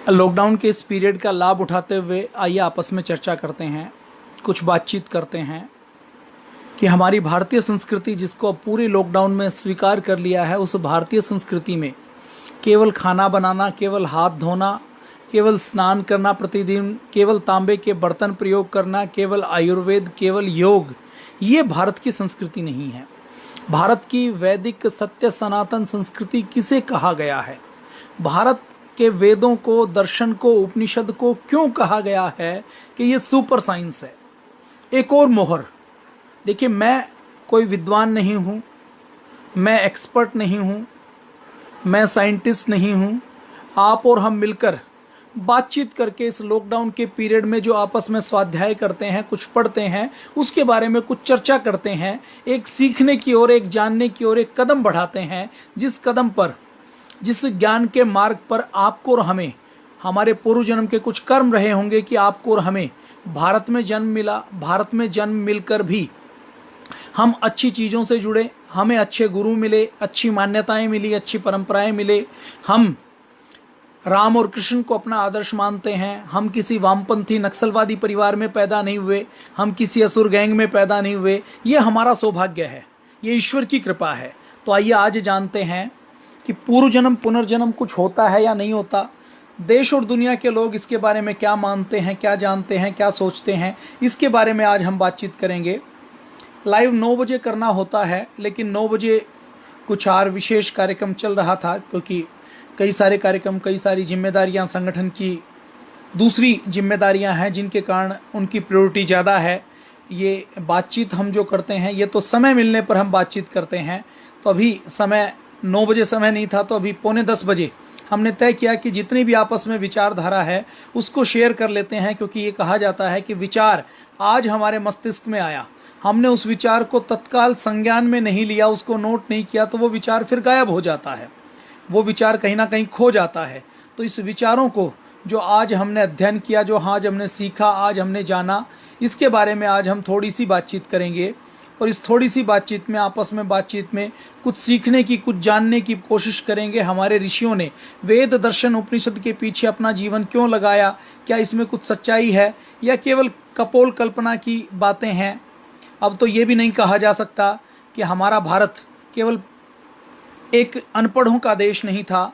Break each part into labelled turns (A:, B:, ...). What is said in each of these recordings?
A: Lockdown के इस period का लाभ उठाते हुए आइए आपस में चर्चा करते हैं, कुछ बातचीत करते हैं कि हमारी भारतीय संस्कृति जिसको अब पूरे लॉकडाउन में स्वीकार कर लिया है, उस भारतीय संस्कृति में केवल खाना बनाना, केवल हाथ धोना, केवल स्नान करना प्रतिदिन, केवल तांबे के बर्तन प्रयोग करना, केवल आयुर्वेद, केवल योग, ये भारत की संस्कृति नहीं है। भारत की वैदिक सत्य सनातन संस्कृति किसे कहा गया है? भारत के वेदों को, दर्शन को, उपनिषद को क्यों कहा गया है कि ये सुपर साइंस है? एक और मोहर देखिए, मैं कोई विद्वान नहीं हूँ, मैं एक्सपर्ट नहीं हूँ, मैं साइंटिस्ट नहीं हूँ। आप और हम मिलकर बातचीत करके इस लॉकडाउन के पीरियड में जो आपस में स्वाध्याय करते हैं, कुछ पढ़ते हैं, उसके बारे में कुछ चर्चा करते हैं, एक सीखने की ओर, एक जानने की ओर एक कदम बढ़ाते हैं, जिस कदम पर, जिस ज्ञान के मार्ग पर आपको और हमें, हमारे पूर्व जन्म के कुछ कर्म रहे होंगे कि आपको और हमें भारत में जन्म मिला। भारत में जन्म मिलकर भी हम अच्छी चीज़ों से जुड़े, हमें अच्छे गुरु मिले, अच्छी मान्यताएं मिली, अच्छी परंपराएं मिले। हम राम और कृष्ण को अपना आदर्श मानते हैं। हम किसी वामपंथी नक्सलवादी परिवार में पैदा नहीं हुए, हम किसी असुर गैंग में पैदा नहीं हुए। ये हमारा सौभाग्य है, ये ईश्वर की कृपा है। तो आइए आज जानते हैं कि पूर्व जन्म पुनर्जन्म कुछ होता है या नहीं होता। देश और दुनिया के लोग इसके बारे में क्या मानते हैं, क्या जानते हैं, क्या सोचते हैं, इसके बारे में आज हम बातचीत करेंगे। लाइव 9 बजे करना होता है, लेकिन 9 बजे कुछ और विशेष कार्यक्रम चल रहा था, क्योंकि कई सारे कार्यक्रम, कई सारी जिम्मेदारियां, संगठन की दूसरी जिम्मेदारियां हैं, जिनके कारण उनकी प्रायोरिटी ज़्यादा है। ये बातचीत हम जो करते हैं, ये तो समय मिलने पर हम बातचीत करते हैं। तो अभी समय 9 बजे समय नहीं था, तो अभी 9:45 बजे हमने तय किया कि जितनी भी आपस में विचारधारा है उसको शेयर कर लेते हैं, क्योंकि ये कहा जाता है कि विचार आज हमारे मस्तिष्क में आया, हमने उस विचार को तत्काल संज्ञान में नहीं लिया, उसको नोट नहीं किया, तो वो विचार फिर गायब हो जाता है, वो विचार कहीं ना कहीं खो जाता है। तो इस विचारों को जो आज हमने अध्ययन किया, जो आज हमने सीखा, आज हमने जाना, इसके बारे में आज हम थोड़ी सी बातचीत करेंगे। और इस थोड़ी सी बातचीत में, आपस में बातचीत में कुछ सीखने की, कुछ जानने की कोशिश करेंगे। हमारे ऋषियों ने वेद, दर्शन, उपनिषद के पीछे अपना जीवन क्यों लगाया? क्या इसमें कुछ सच्चाई है या केवल कपोल कल्पना की बातें हैं? अब तो ये भी नहीं कहा जा सकता कि हमारा भारत केवल एक अनपढ़ों का देश नहीं था,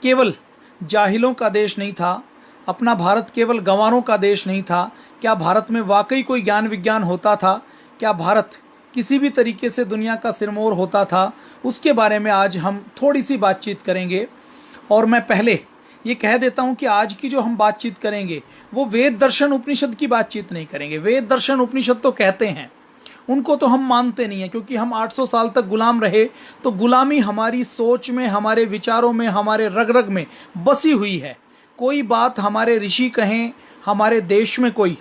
A: केवल जाहिलों का देश नहीं था, अपना भारत केवल गंवारों का देश नहीं था। क्या भारत में वाकई कोई ज्ञान विज्ञान होता था? क्या भारत किसी भी तरीके से दुनिया का सिरमौर होता था? उसके बारे में आज हम थोड़ी सी बातचीत करेंगे। और मैं पहले ये कह देता हूं कि आज की जो हम बातचीत करेंगे वो वेद, दर्शन, उपनिषद की बातचीत नहीं करेंगे। वेद, दर्शन, उपनिषद तो कहते हैं, उनको तो हम मानते नहीं है, क्योंकि हम 800 साल तक गुलाम रहे। तो गुलामी हमारी सोच में, हमारे विचारों में, हमारे रग रग में बसी हुई है। कोई बात हमारे ऋषि कहें, हमारे देश में कोई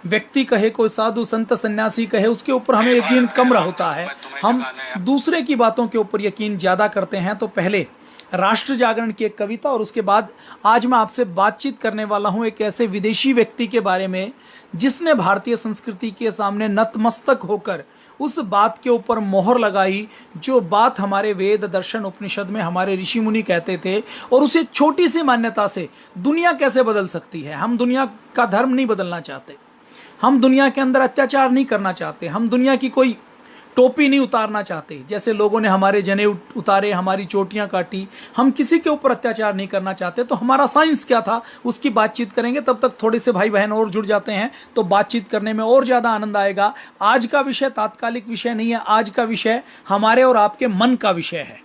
A: व्यक्ति कहे, कोई साधु संत सन्यासी कहे, उसके ऊपर हमें यकीन कम होता है, हम दूसरे की बातों के ऊपर यकीन ज्यादा करते हैं। तो पहले राष्ट्र जागरण की एक कविता, और उसके बाद आज मैं आपसे बातचीत करने वाला हूं एक ऐसे विदेशी व्यक्ति के बारे में जिसने भारतीय संस्कृति के सामने नतमस्तक होकर उस बात के ऊपर मोहर लगाई, जो बात हमारे वेद, दर्शन, उपनिषद में हमारे ऋषि मुनि कहते थे। और उसे छोटी सी मान्यता से दुनिया कैसे बदल सकती है? हम दुनिया का धर्म नहीं बदलना चाहते, हम दुनिया के अंदर अत्याचार नहीं करना चाहते, हम दुनिया की कोई टोपी नहीं उतारना चाहते। जैसे लोगों ने हमारे जने उतारे, हमारी चोटियां काटी, हम किसी के ऊपर अत्याचार नहीं करना चाहते। तो हमारा साइंस क्या था, उसकी बातचीत करेंगे। तब तक थोड़े से भाई बहन और जुड़ जाते हैं तो बातचीत करने में और ज्यादा आनंद आएगा। आज का विषय तात्कालिक विषय नहीं है, आज का विषय हमारे और आपके मन का विषय है।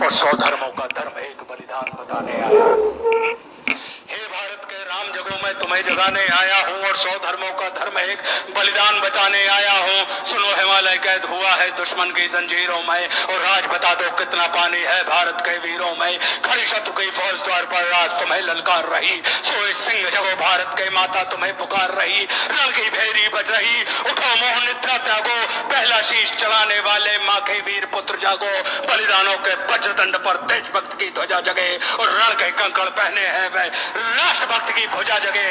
B: और 100 धर्मों का धर्म एक बलिदान बताने आया। हे भारत के राम जगों में तुम्हें जगाने आया हूँ, और 100 धर्मों का धर्म एक बलिदान बताने आया हूँ। सुनो, हिमालय कैद हुआ है दुश्मन की जंजीरों में, और राज बता दो कितना पानी है भारत के वीरों में। खड़ी शत्रु की फौज द्वार पर राज तुम्हें ललकार रही, सोए सिंह जगो भारत के माता तुम्हें पुकार रही। रण की भेरी बज रही, उठो मोह निद्रा त्यागो, पहला शीश चढ़ाने वाले माँ के वीर पुत्र जागो। बलिदानों के वज्रदंड पर देशभक्त की ध्वजा जगे, और रण के कंकड़ पहने हैं वे राष्ट्रभक्त की भुजा जगे।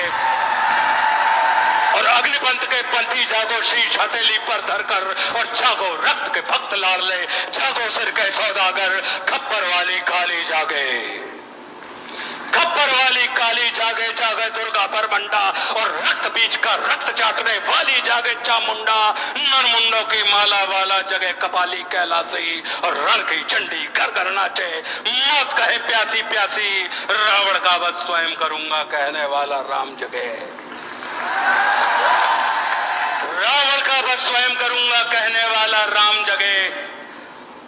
B: और अग्निपंथ के पंथी जागो, शीश हथेली पर धरकर, और जागो रक्त के भक्त लाडले, जागो सिर के सौदागर, खप्पर वाली काली जागे, खप्पर वाली काली जागे जागे दुर्गा बरबंडा, और रक्त बीज का रक्त चाटने वाली जागे चामुंडा, नरमुंडों की माला वाला जगह कपाली कैलासी, और रण की चंडी घर घर नाचे, मौत कहे प्यासी प्यासी, रावण का वध स्वयं करूंगा कहने वाला राम जगे, रावण का वध स्वयं करूंगा कहने वाला राम जगे,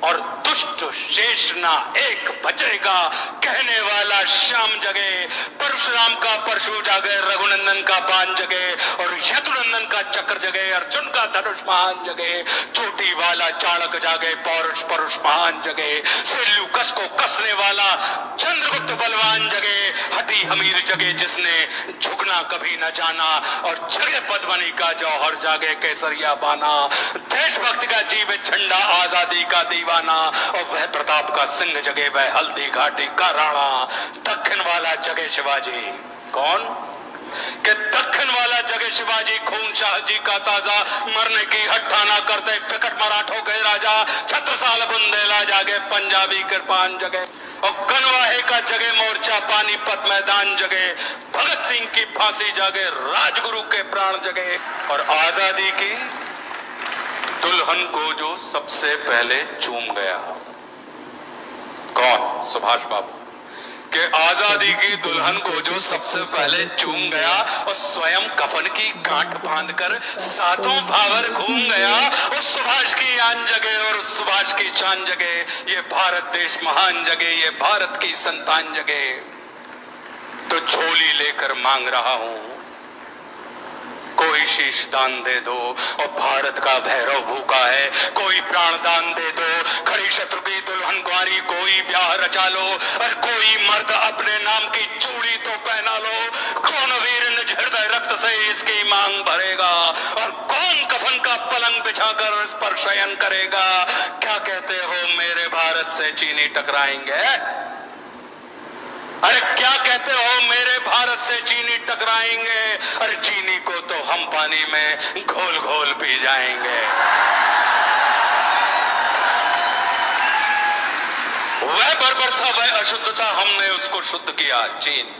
B: और दुष्ट शेष ना एक बचेगा कहने वाला श्याम जगे, परशुराम का परशु जागे, रघुनंदन का बाण जगे, और यदुनंदन का चक्र जगे, अर्जुन का धनुष महान जगे, चोटी वाला चाणक जागे, पौरुष परुष महान जगे, सेल्यूकस को कसने वाला चंद्रगुप्त बलवान जगे, हटी हमीर जगे जिसने झुकना कभी न जाना, और जगे पद्मनी का जौहर जागे केसरिया बाना, देशभक्ति का जीवित झंडा आजादी का दीवाना, और वह प्रताप का सिंह जगे, वह हल्दी घाटी का राणा, दक्षिण वाला जगे शिवाजी। कौन कि दक्षिण वाला जगे शिवाजी, खून शाहजी का ताजा, मरने की हट्टा ना करते विकट मराठों के राजा, छत्रसाल बुंदेला जागे, पंजाबी कृपान जगे, और कनवाहे का जगे मोर्चा, पानीपत मैदान जगे, भगत सिंह की फांसी जागे, राजगुरु के प्राण जगे, और आजादी की दुल्हन को जो सबसे पहले चूम गया, कौन? सुभाष बाबू के आजादी की दुल्हन को जो सबसे पहले चूम गया, और स्वयं कफन की गांठ बांधकर सातों भावर घूम गया, और सुभाष की आन जगे और सुभाष की चांद जगे, ये भारत देश महान जगे, ये भारत की संतान जगे। तो झोली लेकर मांग रहा हूं, कोई शीश दान दे दो, और भारत का भैरव भूखा है, कोई प्राण दान दे दो, खड़ी शत्रु की दुल्हन कुंवारी कोई ब्याह रचा लो, और कोई मर्द अपने नाम की चूड़ी तो पहना लो, कौन वीर निज हृदय रक्त से इसकी मांग भरेगा, और कौन कफन का पलंग बिछाकर इस पर शयन करेगा। क्या कहते हो मेरे भारत से चीनी टकराएंगे? अरे क्या कहते हो मेरे भारत से चीनी टकराएंगे? अरे चीनी को तो हम पानी में घोल घोल पी जाएंगे। वह बर्बरता वह अशुद्धता हमने उसको शुद्ध किया। चीन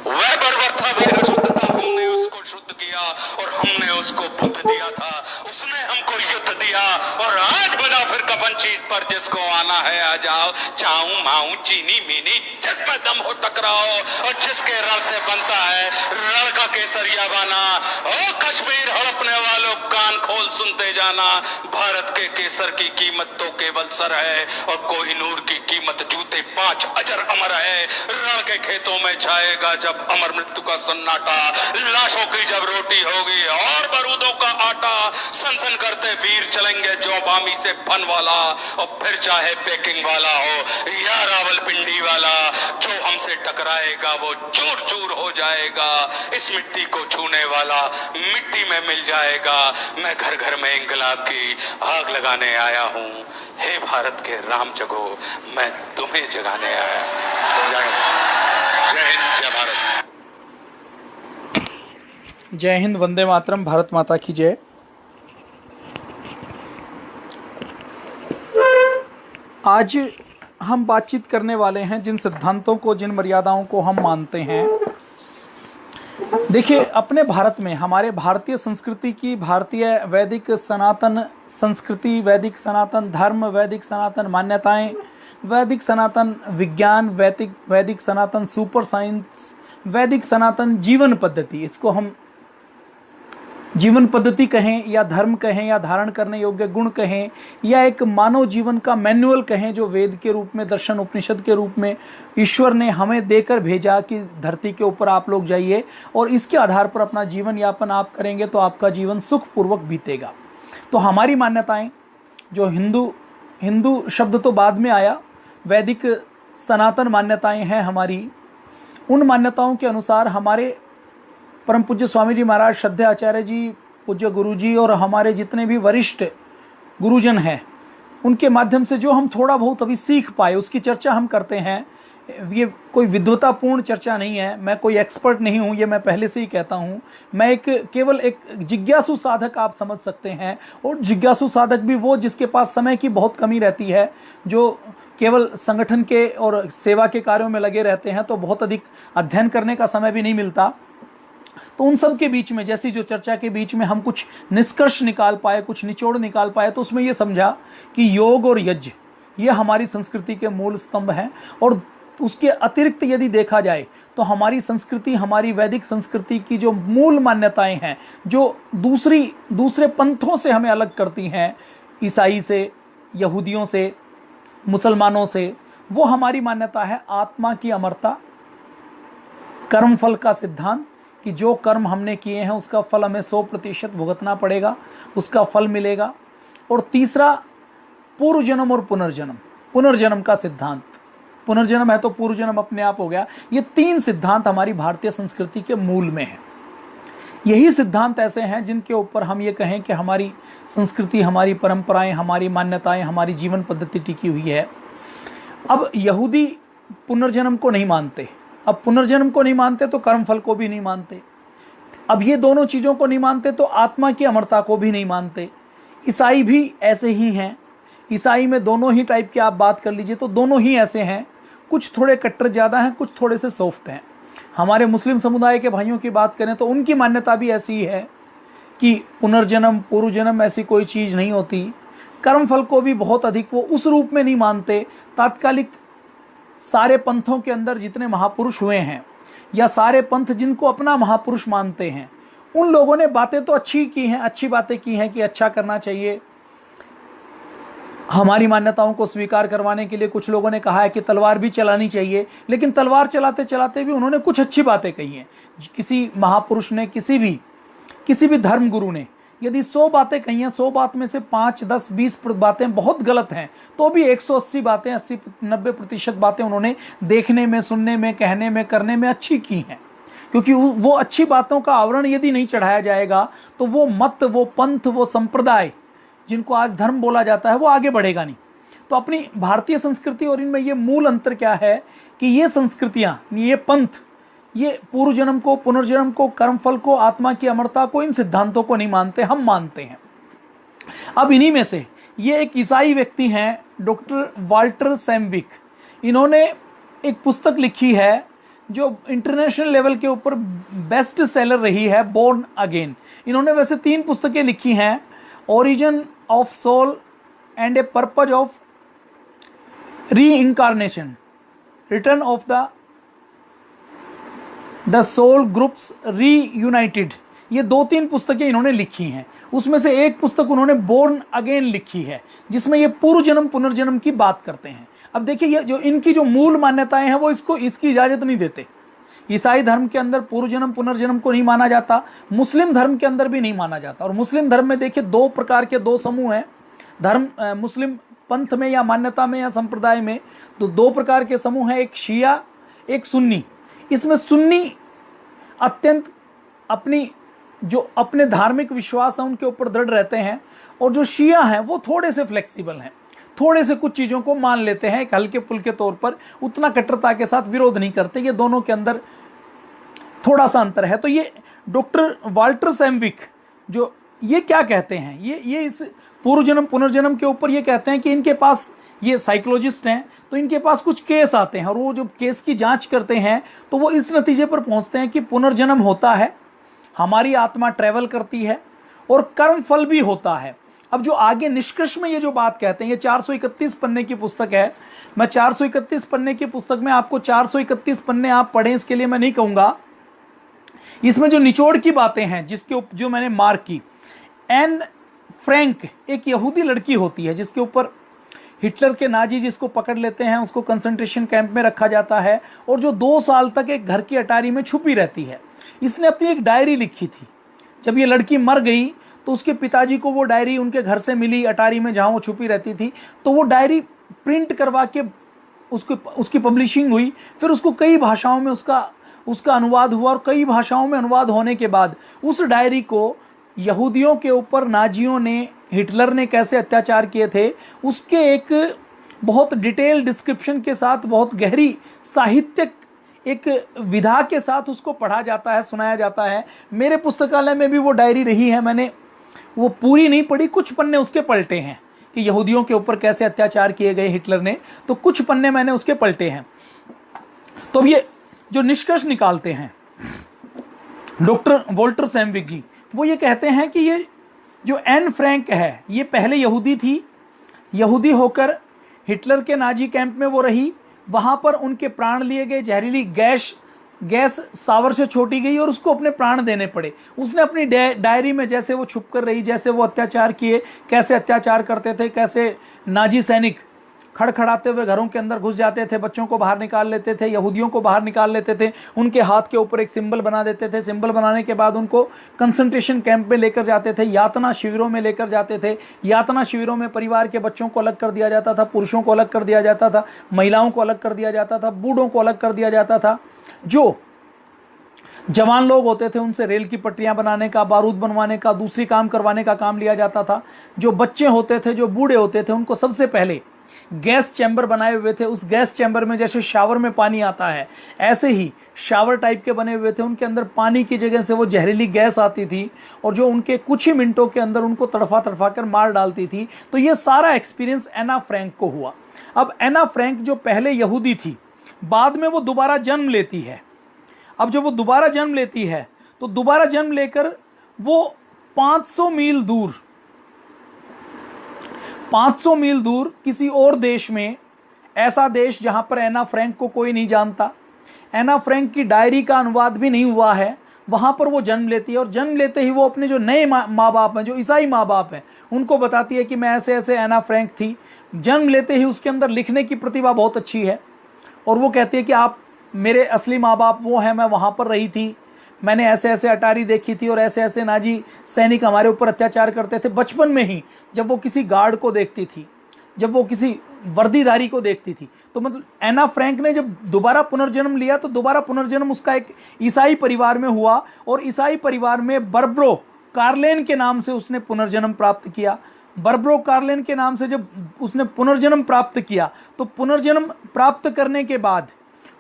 B: वह बर्बरता वह अशुद्धता हमने उसको शुद्ध किया, और हमने उसको बुद्ध दिया था, उसने हमको युद्ध दिया, और आज बजाओ फिर कफन चीज पर जिसको आना है आ जाओ, चाऊ माऊ चीनी मीनी जिसमें दम हो टकराओ, और जिसके रण से बनता है रण का केसरिया बाना। ओ कश्मीर हड़पने वालों कान खोल सुनते जाना, भारत के केसर की कीमत तो केवल सर है, और कोहिनूर की कीमत जूते 5 अजर अमर है। रण के खेतों में छाएगा जब अमर मृत्यु का सन्नाटा, लाशों की जब रोटी होगी और बारूदों का आटा, सनसन करते वीर चलेंगे जो बामी से फन वाला, और फिर चाहे पेकिंग वाला हो या रावलपिंडी वाला, जो हमसे टकराएगा वो चूर चूर हो जाएगा। इस मिट्टी को छूने वाला मिट्टी में मिल जाएगा। मैं घर घर में इंकलाब की आग लगाने आया हूँ। हे भारत के राम जगो, मैं तुम्हें जगाने आया। जय हिंद, जय भारत।
A: जय हिंद, वंदे मातरम, भारत माता की जय। आज हम बातचीत करने वाले हैं जिन सिद्धांतों को, जिन मर्यादाओं को हम मानते हैं। देखिए, अपने भारत में हमारे भारतीय संस्कृति की, भारतीय वैदिक सनातन संस्कृति, वैदिक सनातन धर्म, वैदिक सनातन मान्यताएं, वैदिक सनातन विज्ञान, वैदिक सनातन सुपर साइंस, वैदिक सनातन जीवन पद्धति, इसको हम जीवन पद्धति कहें या धर्म कहें या धारण करने योग्य गुण कहें या एक मानव जीवन का मैनुअल कहें, जो वेद के रूप में, दर्शन उपनिषद के रूप में ईश्वर ने हमें देकर भेजा कि धरती के ऊपर आप लोग जाइए और इसके आधार पर अपना जीवन यापन आप करेंगे तो आपका जीवन सुखपूर्वक बीतेगा। तो हमारी मान्यताएं, जो हिंदू शब्द तो बाद में आया, वैदिक सनातन मान्यताएं हैं हमारी। उन मान्यताओं के अनुसार हमारे परम पूज्य स्वामी जी महाराज, श्रद्धेय आचार्य जी, पूज्य गुरु जी और हमारे जितने भी वरिष्ठ गुरुजन हैं, उनके माध्यम से जो हम थोड़ा बहुत अभी सीख पाए उसकी चर्चा हम करते हैं। ये कोई विद्वतापूर्ण चर्चा नहीं है, मैं कोई एक्सपर्ट नहीं हूँ, ये मैं पहले से ही कहता हूँ। मैं एक केवल एक जिज्ञासु साधक आप समझ सकते हैं, और जिज्ञासु साधक भी वो जिसके पास समय की बहुत कमी रहती है, जो केवल संगठन के और सेवा के कार्यों में लगे रहते हैं, तो बहुत अधिक अध्ययन करने का समय भी नहीं मिलता। तो उन सब के बीच में, जैसी जो चर्चा के बीच में हम कुछ निष्कर्ष निकाल पाए, कुछ निचोड़ निकाल पाए, तो उसमें ये समझा कि योग और यज्ञ ये हमारी संस्कृति के मूल स्तंभ हैं। और उसके अतिरिक्त यदि देखा जाए तो हमारी संस्कृति, हमारी वैदिक संस्कृति की जो मूल मान्यताएं हैं, जो दूसरे पंथों से हमें अलग करती हैं, ईसाई से, यहूदियों से, मुसलमानों से, वो हमारी मान्यता है आत्मा की अमरता, कर्मफल का सिद्धांत, कि जो कर्म हमने किए हैं उसका फल हमें 100% भुगतना पड़ेगा, उसका फल मिलेगा। और तीसरा पूर्व जन्म और पुनर्जन्म, पुनर्जन्म का सिद्धांत, पुनर्जन्म है तो पूर्व जन्म अपने आप हो गया। ये 3 सिद्धांत हमारी भारतीय संस्कृति के मूल में हैं। यही सिद्धांत ऐसे हैं जिनके ऊपर हम ये कहें कि हमारी संस्कृति, हमारी परंपराएं, हमारी मान्यताएं, हमारी जीवन पद्धति टिकी हुई है। अब यहूदी पुनर्जन्म को नहीं मानते, अब पुनर्जन्म को नहीं मानते तो कर्मफल को भी नहीं मानते। अब ये दोनों चीज़ों को नहीं मानते तो आत्मा की अमरता को भी नहीं मानते। ईसाई भी ऐसे ही हैं। ईसाई में दोनों ही टाइप की आप बात कर लीजिए तो दोनों ही ऐसे हैं, कुछ थोड़े कट्टर ज़्यादा हैं, कुछ थोड़े से सॉफ्ट हैं। हमारे मुस्लिम समुदाय के भाइयों की बात करें तो उनकी मान्यता भी ऐसी ही है कि पुनर्जन्म, पूर्व जन्म ऐसी कोई चीज़ नहीं होती। कर्मफल को भी बहुत अधिक वो उस रूप में नहीं मानते। तात्कालिक सारे पंथों के अंदर जितने महापुरुष हुए हैं, या सारे पंथ जिनको अपना महापुरुष मानते हैं, उन लोगों ने बातें तो अच्छी की हैं, अच्छी बातें की हैं कि अच्छा करना चाहिए। हमारी मान्यताओं को स्वीकार करवाने के लिए कुछ लोगों ने कहा है कि तलवार भी चलानी चाहिए, लेकिन तलवार चलाते चलाते भी उन्होंने कुछ अच्छी बातें कही हैं। किसी महापुरुष ने, किसी भी धर्म गुरु ने यदि 100 बातें कही हैं, 100 बात में से 5, 10, 20 बातें बहुत गलत हैं, तो भी 180 बातें, 80-90% बातें उन्होंने देखने में, सुनने में, कहने में, करने में अच्छी की हैं। क्योंकि वो अच्छी बातों का आवरण यदि नहीं चढ़ाया जाएगा तो वो मत, वो पंथ, वो संप्रदाय जिनको आज धर्म बोला जाता है, वो आगे बढ़ेगा नहीं। तो अपनी भारतीय संस्कृति और इनमें ये मूल अंतर क्या है कि ये संस्कृतियां, ये पंथ, ये पूर्व जन्म को, पुनर्जन्म को, कर्मफल को, आत्मा की अमरता को, इन सिद्धांतों को नहीं मानते, हम मानते हैं। अब इन्हीं में से ये एक ईसाई व्यक्ति हैं, डॉक्टर वाल्टर सैमविक। इन्होंने एक पुस्तक लिखी है जो इंटरनेशनल लेवल के ऊपर बेस्ट सेलर रही है, बोर्न अगेन। इन्होंने वैसे 3 पुस्तकें लिखी हैं, origin of soul and a purpose of reincarnation, return of the soul groups reunited. ये 2-3 पुस्तकें इन्होंने लिखी हैं। उसमें से एक पुस्तक उन्होंने बोर्न अगेन लिखी है, जिसमें ये पूर्व जन्म पुनर्जन्म की बात करते हैं। अब देखिए, ये जो इनकी जो मूल मान्यताएं हैं वो इसकी इजाजत नहीं देते। ईसाई धर्म के अंदर पूर्व जन्म पुनर्जन्म को नहीं माना जाता, मुस्लिम धर्म के अंदर भी नहीं माना जाता। और मुस्लिम धर्म में देखिए 2 प्रकार के 2 समूह हैं धर्म, मुस्लिम पंथ में या मान्यता में या संप्रदाय में। तो 2 प्रकार के समूह हैं, एक शिया, एक सुन्नी। इसमें सुन्नी अत्यंत अपने धार्मिक विश्वास है उनके ऊपर दृढ़ रहते हैं, और जो शिया हैं वो थोड़े से फ्लेक्सिबल हैं, थोड़े से कुछ चीज़ों को मान लेते हैं, एक हल्के फुल्के तौर पर, उतना कट्टरता के साथ विरोध नहीं करते। ये दोनों के अंदर थोड़ा सा अंतर है। तो ये डॉक्टर वाल्टर सैमविक जो ये क्या कहते हैं, ये इस पूर्व जन्म पुनर्जन्म के ऊपर ये कहते हैं कि इनके पास, ये साइकोलॉजिस्ट हैं, तो इनके पास कुछ केस आते हैं और वो जो केस की जांच करते हैं तो वो इस नतीजे पर पहुंचते हैं कि पुनर्जन्म होता है, हमारी आत्मा ट्रेवल करती है, और कर्म फल भी होता है। अब जो आगे निष्कर्ष में ये जो बात कहते हैं, ये 431 पन्ने की पुस्तक है। मैं 431 पन्ने की पुस्तक में आपको 431 पन्ने आप पढ़ें इसके लिए मैं नहीं कहूंगा। इसमें जो निचोड़ की बातें हैं जो मैंने मार्क की, एन फ्रैंक एक यहूदी लड़की होती है जिसके ऊपर हिटलर के नाजी जिसको पकड़ लेते हैं, उसको कंसंट्रेशन कैंप में रखा जाता है, और जो 2 साल तक एक घर की अटारी में छुपी रहती है। इसने अपनी एक डायरी लिखी थी। जब ये लड़की मर गई तो उसके पिताजी को वो डायरी उनके घर से मिली, अटारी में जहां वो छुपी रहती थी। तो वो डायरी प्रिंट करवा के उसकी पब्लिशिंग हुई। फिर उसको कई भाषाओं में उसका अनुवाद हुआ, और कई भाषाओं में अनुवाद होने के बाद उस डायरी को यहूदियों के ऊपर नाजियों ने, हिटलर ने कैसे अत्याचार किए थे, उसके एक बहुत डिटेल डिस्क्रिप्शन के साथ, बहुत गहरी साहित्यिक एक विधा के साथ उसको पढ़ा जाता है, सुनाया जाता है। मेरे पुस्तकालय में भी वो डायरी रही है, मैंने वो पूरी नहीं पढ़ी, कुछ पन्ने उसके पलटे हैं कि यहूदियों के ऊपर कैसे अत्याचार किए गए हिटलर ने, तो कुछ पन्ने मैंने उसके पलटे हैं। तो ये जो निष्कर्ष निकालते हैं डॉक्टर वोल्टर सैमविक जी, वो ये कहते हैं कि ये जो एन फ्रैंक है ये पहले यहूदी थी, यहूदी होकर हिटलर के नाजी कैंप में वो रही, वहां पर उनके प्राण लिए गए, जहरीली गैस सावर से छोड़ी गई और उसको अपने प्राण देने पड़े। उसने अपनी डायरी में जैसे वो छुप कर रही, जैसे वो अत्याचार किए, कैसे अत्याचार करते थे, कैसे नाजी सैनिक खड़खड़ाते हुए घरों के अंदर घुस जाते थे, बच्चों को बाहर निकाल लेते थे, यहूदियों को बाहर निकाल लेते थे, उनके हाथ के ऊपर एक सिंबल बना देते थे, सिंबल बनाने के बाद उनको कंसंट्रेशन कैंप में लेकर जाते थे, यातना शिविरों में लेकर जाते थे। यातना शिविरों में परिवार के बच्चों को अलग कर दिया जाता था, पुरुषों को अलग कर दिया जाता था, महिलाओं को अलग कर दिया जाता था, बूढ़ों को अलग कर दिया जाता था। जो जवान लोग होते थे उनसे रेल की पटरियां बनाने का, बारूद बनवाने का, दूसरी काम करवाने का काम लिया जाता था। जो बच्चे होते थे, जो बूढ़े होते थे, उनको सबसे पहले गैस चैम्बर बनाए हुए थे। उस गैस चैम्बर में जैसे शावर में पानी आता है, ऐसे ही शावर टाइप के बने हुए थे, उनके अंदर पानी की जगह से वो जहरीली गैस आती थी और जो उनके कुछ ही मिनटों के अंदर उनको तड़फा तड़फा कर मार डालती थी। तो ये सारा एक्सपीरियंस एना फ्रैंक को हुआ। अब एना फ्रैंक जो पहले यहूदी थी, बाद में वो दोबारा जन्म लेती है। अब जब वो दोबारा जन्म लेती है तो दोबारा जन्म लेकर वो 500 मील दूर किसी और देश में, ऐसा देश जहां पर एना फ्रैंक को कोई नहीं जानता, एना फ्रैंक की डायरी का अनुवाद भी नहीं हुआ है, वहां पर वो जन्म लेती है। और जन्म लेते ही वो अपने जो नए माँ बाप हैं, जो ईसाई माँ बाप हैं, उनको बताती है कि मैं ऐसे ऐसे एना फ्रैंक थी। जन्म लेते ही उसके अंदर लिखने की प्रतिभा बहुत अच्छी है और वो कहती है कि आप मेरे असली माँ बाप वो हैं, मैं वहां पर रही थी, मैंने ऐसे ऐसे अटारी देखी थी और ऐसे ऐसे नाजी सैनिक हमारे ऊपर अत्याचार करते थे। बचपन में ही जब वो किसी गार्ड को देखती थी, जब वो किसी वर्दीधारी को देखती थी, तो मतलब एना फ्रैंक ने जब दोबारा पुनर्जन्म लिया तो दोबारा पुनर्जन्म उसका एक ईसाई परिवार में हुआ और ईसाई परिवार में बर्ब्रो कार्लेन के नाम से उसने पुनर्जन्म प्राप्त किया। बर्ब्रो कार्लेन के नाम से जब उसने पुनर्जन्म प्राप्त किया तो पुनर्जन्म प्राप्त करने के बाद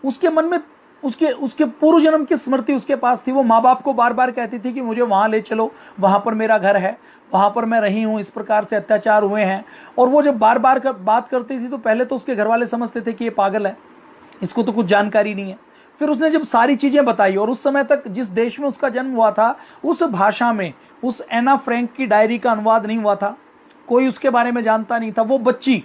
A: उसके मन में उसके पूर्व जन्म की स्मृति उसके पास थी। वो माँ बाप को बार बार कहती थी कि मुझे वहां ले चलो, वहां पर मेरा घर है, वहां पर मैं रही हूं, इस प्रकार से अत्याचार हुए हैं। और वो जब बार बार बात करती थी तो पहले तो उसके घर वाले समझते थे कि ये पागल है, इसको तो कुछ जानकारी नहीं है। फिर उसने जब सारी चीजें बताई और उस समय तक जिस देश में उसका जन्म हुआ था उस भाषा में उस एना फ्रैंक की डायरी का अनुवाद नहीं हुआ था, कोई उसके बारे में जानता नहीं था। वो बच्ची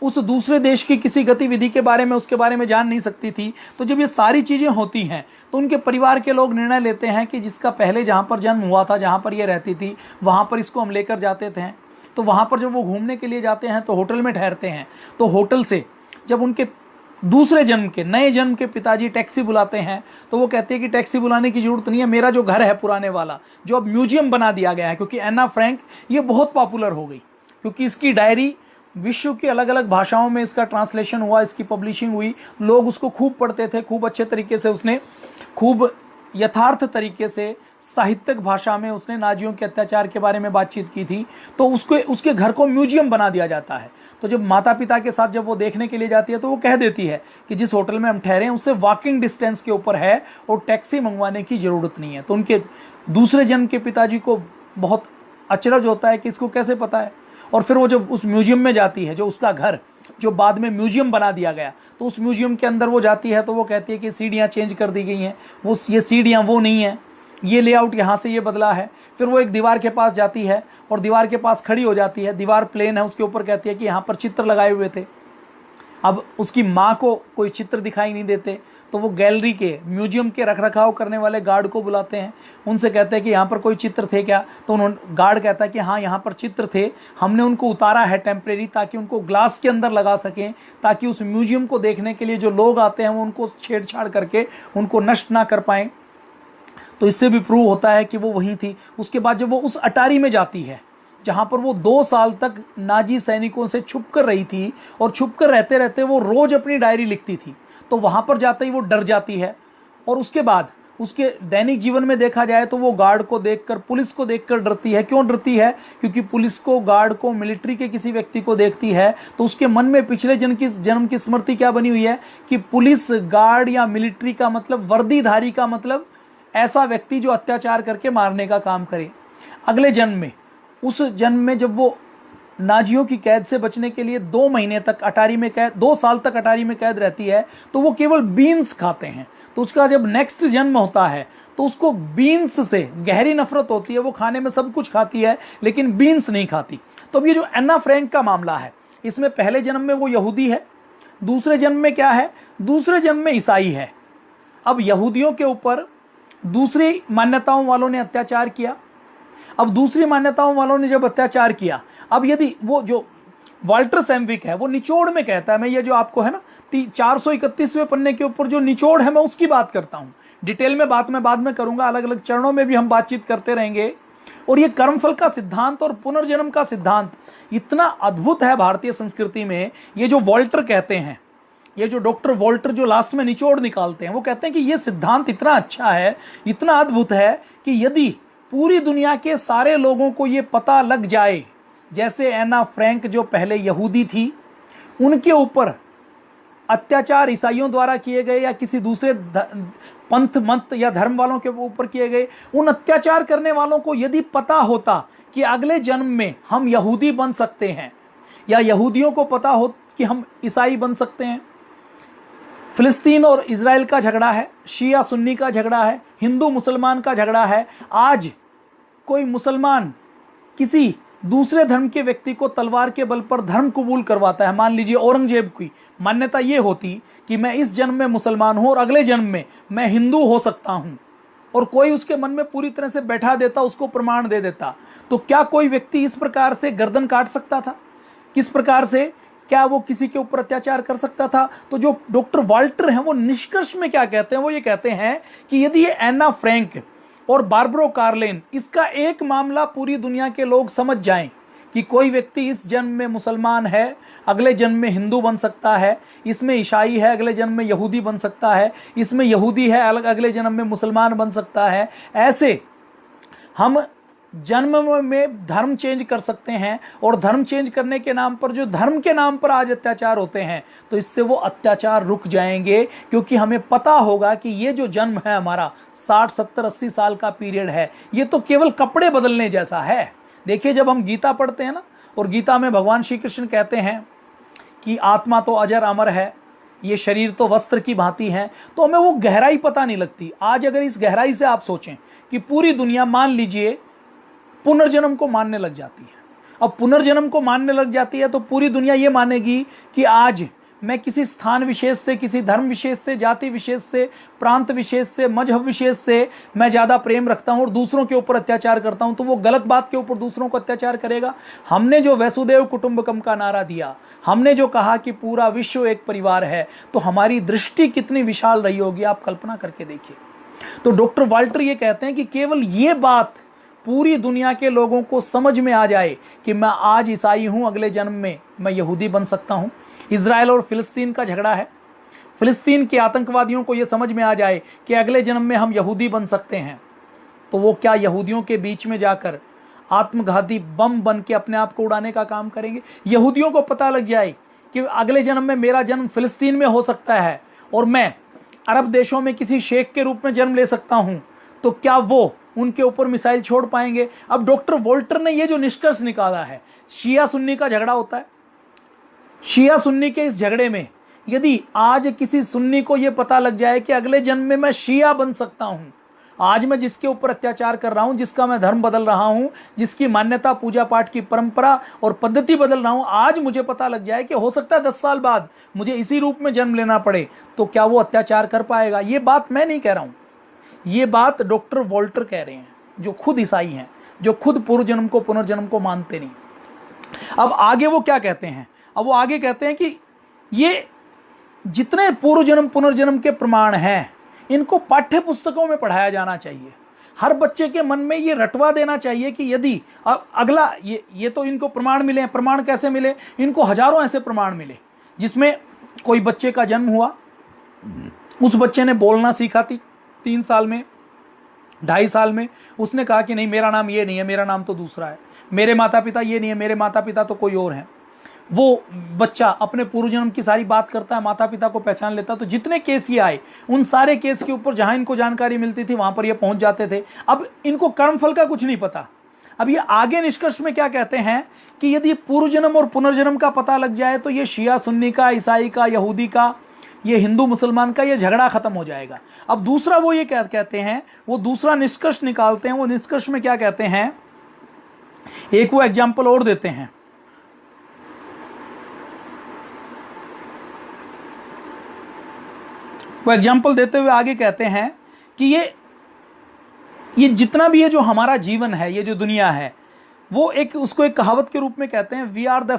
A: उस दूसरे देश की किसी गतिविधि के बारे में उसके बारे में जान नहीं सकती थी। तो जब ये सारी चीजें होती हैं तो उनके परिवार के लोग निर्णय लेते हैं कि जिसका पहले जहां पर जन्म हुआ था, जहां पर ये रहती थी, वहां पर इसको हम लेकर जाते थे। तो वहां पर जब वो घूमने के लिए जाते हैं तो होटल में ठहरते हैं। तो होटल से जब उनके दूसरे जन्म के, नए जन्म के पिताजी टैक्सी बुलाते हैं तो वो कहते हैं कि टैक्सी बुलाने की जरूरत नहीं है, मेरा जो घर है पुराने वाला, जो अब म्यूजियम बना दिया गया है, क्योंकि एना फ्रैंक ये बहुत पॉपुलर हो गई, क्योंकि इसकी डायरी विश्व की अलग अलग भाषाओं में इसका ट्रांसलेशन हुआ, इसकी पब्लिशिंग हुई, लोग उसको खूब पढ़ते थे, खूब अच्छे तरीके से उसने, खूब यथार्थ तरीके से साहित्यिक भाषा में उसने नाजियों के अत्याचार के बारे में बातचीत की थी। तो उसके घर को म्यूजियम बना दिया जाता है। तो जब माता पिता के साथ जब वो देखने के लिए जाती है तो वो कह देती है कि जिस होटल में हम ठहरे हैं उससे वॉकिंग डिस्टेंस के ऊपर है और टैक्सी मंगवाने की जरूरत नहीं है। तो उनके दूसरे जन्म के पिताजी को बहुत अचरज होता है कि इसको कैसे पता है। और फिर वो जब उस म्यूजियम में जाती है, जो उसका घर जो बाद में म्यूजियम बना दिया गया, तो उस म्यूजियम के अंदर वो जाती है तो वो कहती है कि सीढ़ियाँ चेंज कर दी गई हैं, वो ये सीढ़ियाँ वो नहीं हैं, ये लेआउट यहाँ से ये बदला है। फिर वो एक दीवार के पास जाती है और दीवार के पास खड़ी हो जाती है, दीवार प्लेन है, उसके ऊपर कहती है कि यहाँ पर चित्र लगाए हुए थे। अब उसकी माँ को कोई चित्र दिखाई नहीं देते तो वो गैलरी के, म्यूजियम के रखरखाव करने वाले गार्ड को बुलाते हैं, उनसे कहते हैं कि यहाँ पर कोई चित्र थे क्या। तो उन्होंने, गार्ड कहता है कि हाँ यहाँ पर चित्र थे, हमने उनको उतारा है टेम्परेरी, ताकि उनको ग्लास के अंदर लगा सकें, ताकि उस म्यूजियम को देखने के लिए जो लोग आते हैं वो उनको छेड़छाड़ करके उनको नष्ट ना कर पाएँ। तो इससे भी प्रूव होता है कि वो वहीं थी। उसके बाद जब वो उस अटारी में जाती है जहाँ पर वो 2 साल तक नाजी सैनिकों से छुप कर रही थी और छुप कर रहते रहते वो रोज अपनी डायरी लिखती थी, तो वहां पर जाते ही वो डर जाती है और उसके बाद उसके दैनिक जीवन में देखा जाए तो वो गार्ड को देखकर, पुलिस को देखकर डरती है। क्यों डरती है? क्योंकि पुलिस को, गार्ड को, मिलिट्री के किसी व्यक्ति को देखती है तो उसके मन में पिछले जन्म की स्मृति क्या बनी हुई है कि पुलिस, गार्ड या मिलिट्री का मतलब, वर्दीधारी का मतलब ऐसा व्यक्ति जो अत्याचार करके मारने का काम करे। अगले जन्म में, उस जन्म में जब वो नाजियों की कैद से बचने के लिए 2 महीने तक अटारी में कैद, 2 साल तक अटारी में कैद रहती है, तो वो केवल बीन्स खाते हैं। तो उसका जब नेक्स्ट जन्म होता है तो उसको बीन्स से गहरी नफरत होती है। वो खाने में सब कुछ खाती है लेकिन बीन्स नहीं खाती। तो अब ये जो एन्ना फ्रैंक का मामला है, इसमें पहले जन्म में वो यहूदी है, दूसरे जन्म में क्या है? दूसरे जन्म में ईसाई है। अब यहूदियों के ऊपर दूसरी मान्यताओं वालों ने अत्याचार किया। अब दूसरी मान्यताओं वालों ने जब अत्याचार किया, अब यदि वो जो वाल्टर सैमविक है वो निचोड़ में कहता है, मैं ये जो आपको है ना 431वें पन्ने के ऊपर जो निचोड़ है मैं उसकी बात करता हूं। डिटेल में बात मैं बाद में करूंगा, अलग अलग चरणों में भी हम बातचीत करते रहेंगे। और ये कर्मफल का सिद्धांत और पुनर्जन्म का सिद्धांत इतना अद्भुत है भारतीय संस्कृति में। ये जो वॉल्टर कहते हैं, ये जो डॉक्टर वॉल्टर जो लास्ट में निचोड़ निकालते हैं, वो कहते हैं कि ये सिद्धांत इतना अच्छा है, इतना अद्भुत है कि यदि पूरी दुनिया के सारे लोगों को ये पता लग जाए, जैसे एना फ्रैंक जो पहले यहूदी थी, उनके ऊपर अत्याचार ईसाइयों द्वारा किए गए या किसी दूसरे पंथ मत या धर्म वालों के ऊपर किए गए, उन अत्याचार करने वालों को यदि पता होता कि अगले जन्म में हम यहूदी बन सकते हैं, या यहूदियों को पता हो कि हम ईसाई बन सकते हैं। फिलिस्तीन और इजराइल का झगड़ा है, शिया सुन्नी का झगड़ा है, हिंदू मुसलमान का झगड़ा है। आज कोई मुसलमान किसी दूसरे धर्म के व्यक्ति को तलवार के बल पर धर्म कबूल करवाता है। मान लीजिए औरंगजेब की मान्यता ये होती कि मैं इस जन्म में मुसलमान हूं और अगले जन्म में मैं हिंदू हो सकता हूं, और कोई उसके मन में पूरी तरह से बैठा देता, उसको प्रमाण दे देता, तो क्या कोई व्यक्ति इस प्रकार से गर्दन काट सकता था? किस प्रकार से क्या वो किसी के ऊपर अत्याचार कर सकता था? तो जो डॉक्टर वाल्टर हैं वो निष्कर्ष में क्या कहते हैं? वो ये कहते हैं कि यदि ये एन्ना फ्रैंक और बार्बरो कार्लेन, इसका एक मामला पूरी दुनिया के लोग समझ जाएं कि कोई व्यक्ति इस जन्म में मुसलमान है, अगले जन्म में हिंदू बन सकता है, इसमें ईसाई है, अगले जन्म में यहूदी बन सकता है, इसमें यहूदी है, अगले जन्म में मुसलमान बन सकता है, ऐसे हम जन्म में धर्म चेंज कर सकते हैं। और धर्म चेंज करने के नाम पर, जो धर्म के नाम पर आज अत्याचार होते हैं, तो इससे वो अत्याचार रुक जाएंगे, क्योंकि हमें पता होगा कि ये जो जन्म है हमारा 60, 70, 80 साल का पीरियड है, ये तो केवल कपड़े बदलने जैसा है। देखिए, जब हम गीता पढ़ते हैं ना, और गीता में भगवान श्री कृष्ण कहते हैं कि आत्मा तो अजर अमर है, ये शरीर तो वस्त्र की भांति है, तो हमें वो गहराई पता नहीं लगती। आज अगर इस गहराई से आप सोचें कि पूरी दुनिया, मान लीजिए, पुनर्जन्म को मानने लग जाती है। अब पुनर्जन्म को मानने लग जाती है तो पूरी दुनिया ये मानेगी कि आज मैं किसी स्थान विशेष से, किसी धर्म विशेष से, जाति विशेष से, प्रांत विशेष से, मजहब विशेष से मैं ज्यादा प्रेम रखता हूं और दूसरों के ऊपर अत्याचार करता हूं, तो वो गलत बात के ऊपर दूसरों को अत्याचार करेगा। हमने जो वसुदेव कुटुंबकम का नारा दिया, हमने जो कहा कि पूरा विश्व एक परिवार है, तो हमारी दृष्टि कितनी विशाल रही होगी, आप कल्पना करके देखिए। तो डॉक्टर वाल्टर ये कहते हैं कि केवल ये बात पूरी दुनिया के लोगों को समझ में आ जाए कि मैं आज ईसाई हूं, अगले जन्म में मैं यहूदी बन सकता हूं। इजराइल और फिलिस्तीन का झगड़ा है, फिलिस्तीन के आतंकवादियों को यह समझ में आ जाए कि अगले जन्म में हम यहूदी बन सकते हैं, तो वो क्या यहूदियों के बीच में जाकर आत्मघाती बम बन के अपने आप को उड़ाने का काम करेंगे? यहूदियों को पता लग जाए कि अगले जन्म में मेरा जन्म फिलिस्तीन में हो सकता है और मैं अरब देशों में किसी शेख के रूप में जन्म ले सकता हूं, तो क्या वो उनके ऊपर मिसाइल छोड़ पाएंगे? अब डॉक्टर वोल्टर ने ये जो निष्कर्ष निकाला है, शिया सुन्नी का झगड़ा होता है, शिया सुन्नी के इस झगड़े में यदि आज किसी सुन्नी को यह पता लग जाए कि अगले जन्म में मैं शिया बन सकता हूं, आज मैं जिसके ऊपर अत्याचार कर रहा हूं, जिसका मैं धर्म बदल रहा हूं, जिसकी मान्यता, पूजा पाठ की परंपरा और पद्धति बदल रहा हूं, आज मुझे पता लग जाए कि हो सकता है 10 साल बाद मुझे इसी रूप में जन्म लेना पड़े, तो क्या वो अत्याचार कर पाएगा? ये बात मैं नहीं कह रहा हूं, ये बात डॉक्टर वोल्टर कह रहे हैं, जो खुद ईसाई हैं, जो खुद पूर्व जन्म को, पुनर्जन्म को मानते नहीं। अब आगे वो क्या कहते हैं? अब वो आगे कहते हैं कि ये जितने पूर्व जन्म पुनर्जन्म के प्रमाण हैं, इनको पाठ्य पुस्तकों में पढ़ाया जाना चाहिए। हर बच्चे के मन में ये रटवा देना चाहिए कि यदि अगला ये तो इनको प्रमाण मिले हैं। प्रमाण कैसे मिले? इनको हजारों ऐसे प्रमाण मिले जिसमें कोई बच्चे का जन्म हुआ, उस बच्चे ने बोलना सीखा 3 साल में, 2.5 साल में उसने कहा कि नहीं मेरा नाम ये नहीं है, मेरा नाम तो दूसरा है, मेरे माता पिता ये नहीं है, मेरे माता पिता तो कोई और हैं। वो बच्चा अपने पूर्व जन्म की सारी बात करता है, माता पिता को पहचान लेता। तो जितने केस ये आए उन सारे केस के ऊपर जहां इनको जानकारी मिलती थी वहां पर ये पहुंच जाते थे। अब इनको कर्मफल का कुछ नहीं पता। अब ये आगे निष्कर्ष में क्या कहते हैं कि यदि पूर्व जन्म और पुनर्जन्म का पता लग जाए तो ये शिया सुन्नी का, ईसाई का, यहूदी का, ये हिंदू मुसलमान का ये झगड़ा खत्म हो जाएगा। अब दूसरा वो ये क्या कहते हैं, वो दूसरा निष्कर्ष निकालते हैं। वो निष्कर्ष में क्या कहते हैं, एक वो एग्जाम्पल और देते हैं। वो एग्जाम्पल देते हुए आगे कहते हैं कि ये जितना भी है जो हमारा जीवन है, ये जो दुनिया है, वो एक उसको एक कहावत के रूप में कहते हैं, we are the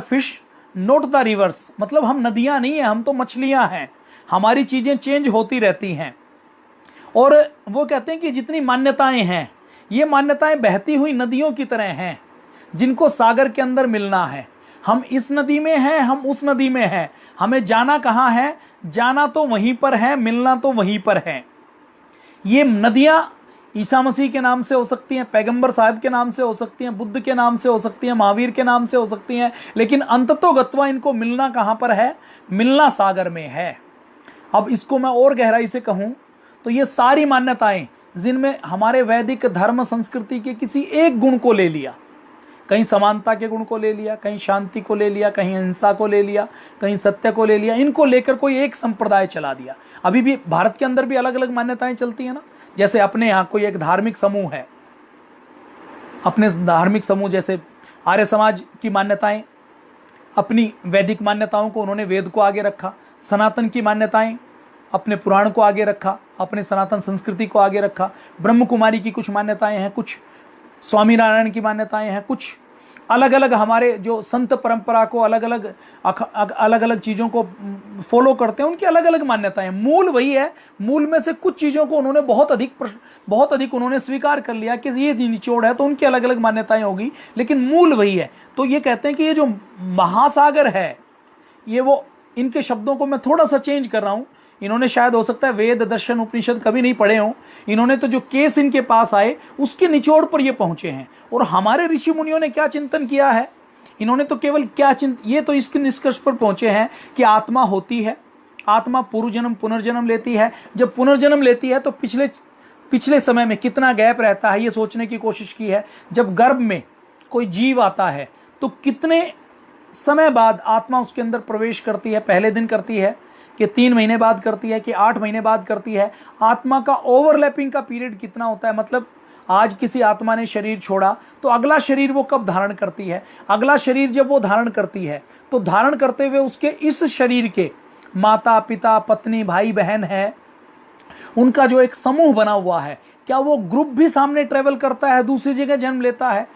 A: fish not the rivers. मतलब हम नदियां नहीं है, हम तो मछलियां हैं, हमारी चीजें चेंज होती रहती हैं। और वो कहते हैं कि जितनी मान्यताएं हैं, ये मान्यताएं बहती हुई नदियों की तरह हैं जिनको सागर के अंदर मिलना है। हम इस नदी में हैं, हम उस नदी में हैं, हमें जाना कहाँ है, जाना तो वहीं पर है, मिलना तो वहीं पर है। ये नदियां ईसा मसीह के नाम से हो सकती हैं, पैगंबर साहब के नाम से हो सकती हैं, बुद्ध के नाम से हो सकती हैं, महावीर के नाम से हो सकती हैं, लेकिन अंततोगत्वा इनको मिलना कहां पर है, मिलना सागर में है। अब इसको मैं और गहराई से कहूं तो ये सारी मान्यताएं जिनमें हमारे वैदिक धर्म संस्कृति के किसी एक गुण को ले लिया, कहीं समानता के गुण को ले लिया, कहीं शांति को ले लिया, कहीं अहिंसा को ले लिया, कहीं सत्य को ले लिया, इनको लेकर कोई एक संप्रदाय चला दिया। अभी भी भारत के अंदर भी अलग अलग मान्यताएं चलती है ना। जैसे अपने यहाँ कोई एक धार्मिक समूह है, अपने धार्मिक समूह जैसे आर्य समाज की मान्यताएं, अपनी वैदिक मान्यताओं को उन्होंने वेद को आगे रखा, सनातन की मान्यताएं अपने पुराण को आगे रखा, अपने सनातन संस्कृति को आगे रखा, ब्रह्म कुमारी की कुछ मान्यताएं हैं, कुछ स्वामीनारायण की मान्यताएं हैं, कुछ अलग अलग हमारे जो संत परंपरा को अलग अलग चीज़ों को फॉलो करते हैं, उनकी अलग अलग मान्यताएं। मूल वही है, मूल में से कुछ चीज़ों को उन्होंने बहुत अधिक उन्होंने स्वीकार कर लिया कि ये निचोड़ है, तो उनकी अलग अलग मान्यताएं होगी, लेकिन मूल वही है। तो ये कहते हैं कि ये जो महासागर है, ये वो, इनके शब्दों को मैं थोड़ा सा चेंज कर रहा हूँ। इन्होंने शायद हो सकता है वेद दर्शन उपनिषद कभी नहीं पढ़े हों, इन्होंने तो जो केस इनके पास आए उसके निचोड़ पर ये पहुंचे हैं। और हमारे ऋषि मुनियों ने क्या चिंतन किया है, इन्होंने तो केवल ये तो इसके निष्कर्ष पर पहुंचे हैं कि आत्मा होती है, आत्मा पूर्व जन्म पुनर्जन्म लेती है। जब पुनर्जन्म लेती है तो पिछले समय में कितना गैप रहता है ये सोचने की कोशिश की है। जब गर्भ में कोई जीव आता है तो कितने समय बाद आत्मा उसके अंदर प्रवेश करती है, पहले दिन करती है कि 3 महीने बाद करती है कि 8 महीने बाद करती है, आत्मा का ओवरलैपिंग का पीरियड कितना होता है। मतलब आज किसी आत्मा ने शरीर छोड़ा तो अगला शरीर वो कब धारण करती है, अगला शरीर जब वो धारण करती है तो धारण करते हुए उसके इस शरीर के माता पिता पत्नी भाई बहन है, उनका जो एक समूह बना हुआ है, क्या वो ग्रुप भी सामने ट्रेवल करता है, दूसरी जगह जन्म लेता है।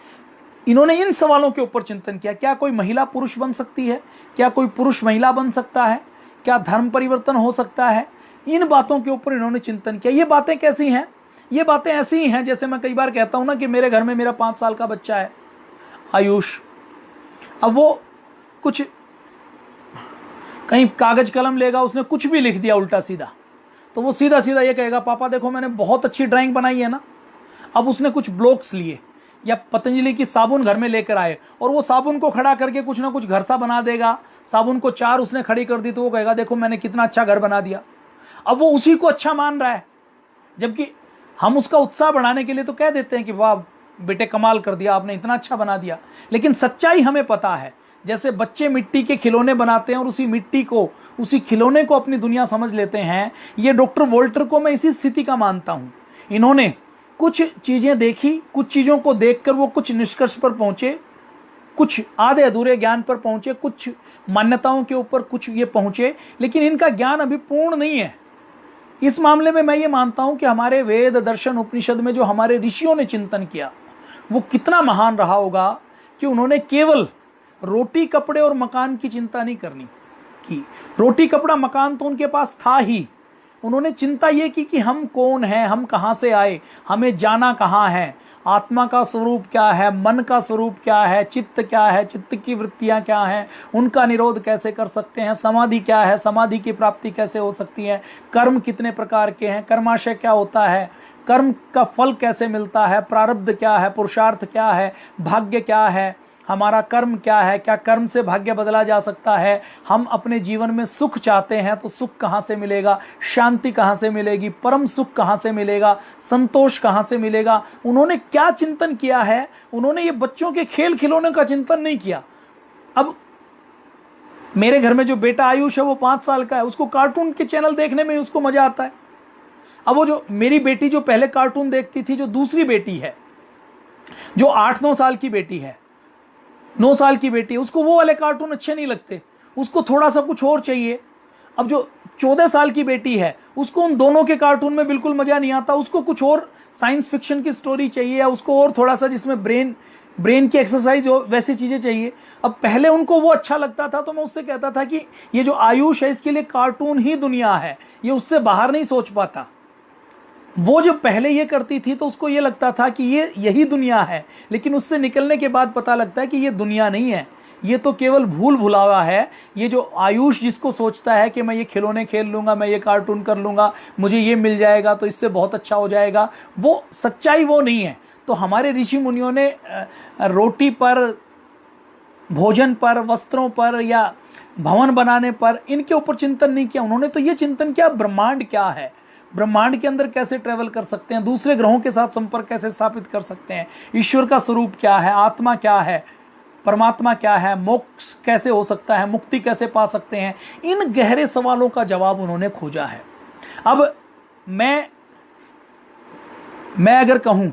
A: इन्होंने इन सवालों के ऊपर चिंतन किया, क्या कोई महिला पुरुष बन सकती है, क्या कोई पुरुष महिला बन सकता है, क्या धर्म परिवर्तन हो सकता है। इन बातों के ऊपर इन्होंने चिंतन किया। ये बातें कैसी हैं, ये बातें ऐसी ही हैं जैसे मैं कई बार कहता हूं ना कि मेरे घर में मेरा 5 साल का बच्चा है आयुष, अब वो कुछ कहीं कागज कलम लेगा, उसने कुछ भी लिख दिया उल्टा सीधा, तो वो सीधा सीधा ये कहेगा पापा देखो मैंने बहुत अच्छी ड्राइंग बनाई है ना। अब उसने कुछ ब्लॉक्स लिए या पतंजलि की साबुन घर में लेकर आए और वो साबुन को खड़ा करके कुछ ना कुछ घर सा बना देगा, साबुन को 4 उसने खड़ी कर दी तो वो कहेगा देखो मैंने कितना अच्छा घर बना दिया। अब वो उसी को अच्छा मान रहा है, जबकि हम उसका उत्साह बढ़ाने के लिए तो कह देते हैं कि वाह बेटे कमाल कर दिया आपने, इतना अच्छा बना दिया। लेकिन सच्चाई हमें पता है, जैसे बच्चे मिट्टी के खिलौने बनाते हैं और उसी मिट्टी को, उसी खिलौने को अपनी दुनिया समझ लेते हैं, ये डॉक्टर वोल्टर को मैं इसी स्थिति का मानता हूं। इन्होंने कुछ चीजें देखी, कुछ चीजों को देखकर वो कुछ निष्कर्ष पर पहुंचे, कुछ आधे अधूरे ज्ञान पर पहुंचे, कुछ मान्यताओं के ऊपर कुछ ये पहुंचे, लेकिन इनका ज्ञान अभी पूर्ण नहीं है। इस मामले में मैं ये मानता हूं कि हमारे वेद दर्शन उपनिषद में जो हमारे ऋषियों ने चिंतन किया वो कितना महान रहा होगा कि उन्होंने केवल रोटी कपड़े और मकान की चिंता नहीं करनी की। रोटी कपड़ा मकान तो उनके पास था ही, उन्होंने चिंता ये की कि हम कौन हैं, हम कहाँ से आए, हमें जाना कहाँ है, आत्मा का स्वरूप क्या है, मन का स्वरूप क्या है, चित्त क्या है, चित्त की वृत्तियां क्या हैं, उनका निरोध कैसे कर सकते हैं, समाधि क्या है, समाधि की प्राप्ति कैसे हो सकती है, कर्म कितने प्रकार के हैं, कर्माशय क्या होता है, कर्म का फल कैसे मिलता है, प्रारब्ध क्या है, पुरुषार्थ क्या है, भाग्य क्या है, हमारा कर्म क्या है, क्या कर्म से भाग्य बदला जा सकता है, हम अपने जीवन में सुख चाहते हैं तो सुख कहाँ से मिलेगा, शांति कहाँ से मिलेगी, परम सुख कहाँ से मिलेगा, संतोष कहाँ से मिलेगा। उन्होंने क्या चिंतन किया है, उन्होंने ये बच्चों के खेल खिलौने का चिंतन नहीं किया। अब मेरे घर में जो बेटा आयुष है वो 5 साल का है, उसको कार्टून के चैनल देखने में उसको मजा आता है। अब वो जो मेरी बेटी जो पहले कार्टून देखती थी, जो दूसरी बेटी है जो 8-9 साल की बेटी है, 9 साल की बेटी है, उसको वो वाले कार्टून अच्छे नहीं लगते, उसको थोड़ा सा कुछ और चाहिए। अब जो 14 साल की बेटी है उसको उन दोनों के कार्टून में बिल्कुल मजा नहीं आता, उसको कुछ और साइंस फिक्शन की स्टोरी चाहिए या उसको और थोड़ा सा जिसमें ब्रेन की एक्सरसाइज हो, वैसी चीजें चाहिए। अब पहले उनको वो अच्छा लगता था तो मैं उससे कहता था कि ये जो आयुष है इसके लिए कार्टून ही दुनिया है, ये उससे बाहर नहीं सोच पाता। वो जब पहले ये करती थी तो उसको ये लगता था कि ये यही दुनिया है, लेकिन उससे निकलने के बाद पता लगता है कि ये दुनिया नहीं है, ये तो केवल भूल भुलावा है। ये जो आयुष जिसको सोचता है कि मैं ये खिलौने खेल लूंगा, मैं ये कार्टून कर लूंगा, मुझे ये मिल जाएगा तो इससे बहुत अच्छा हो जाएगा, वो सच्चाई वो नहीं है। तो हमारे ऋषि मुनियों ने रोटी पर, भोजन पर, वस्त्रों पर या भवन बनाने पर इनके ऊपर चिंतन नहीं किया। उन्होंने तो ये चिंतन किया ब्रह्मांड क्या है, ब्रह्मांड के अंदर कैसे ट्रेवल कर सकते हैं, दूसरे ग्रहों के साथ संपर्क कैसे स्थापित कर सकते हैं, ईश्वर का स्वरूप क्या है, आत्मा क्या है, परमात्मा क्या है, मोक्ष कैसे हो सकता है, मुक्ति कैसे पा सकते हैं। इन गहरे सवालों का जवाब उन्होंने खोजा है। अब मैं अगर कहूं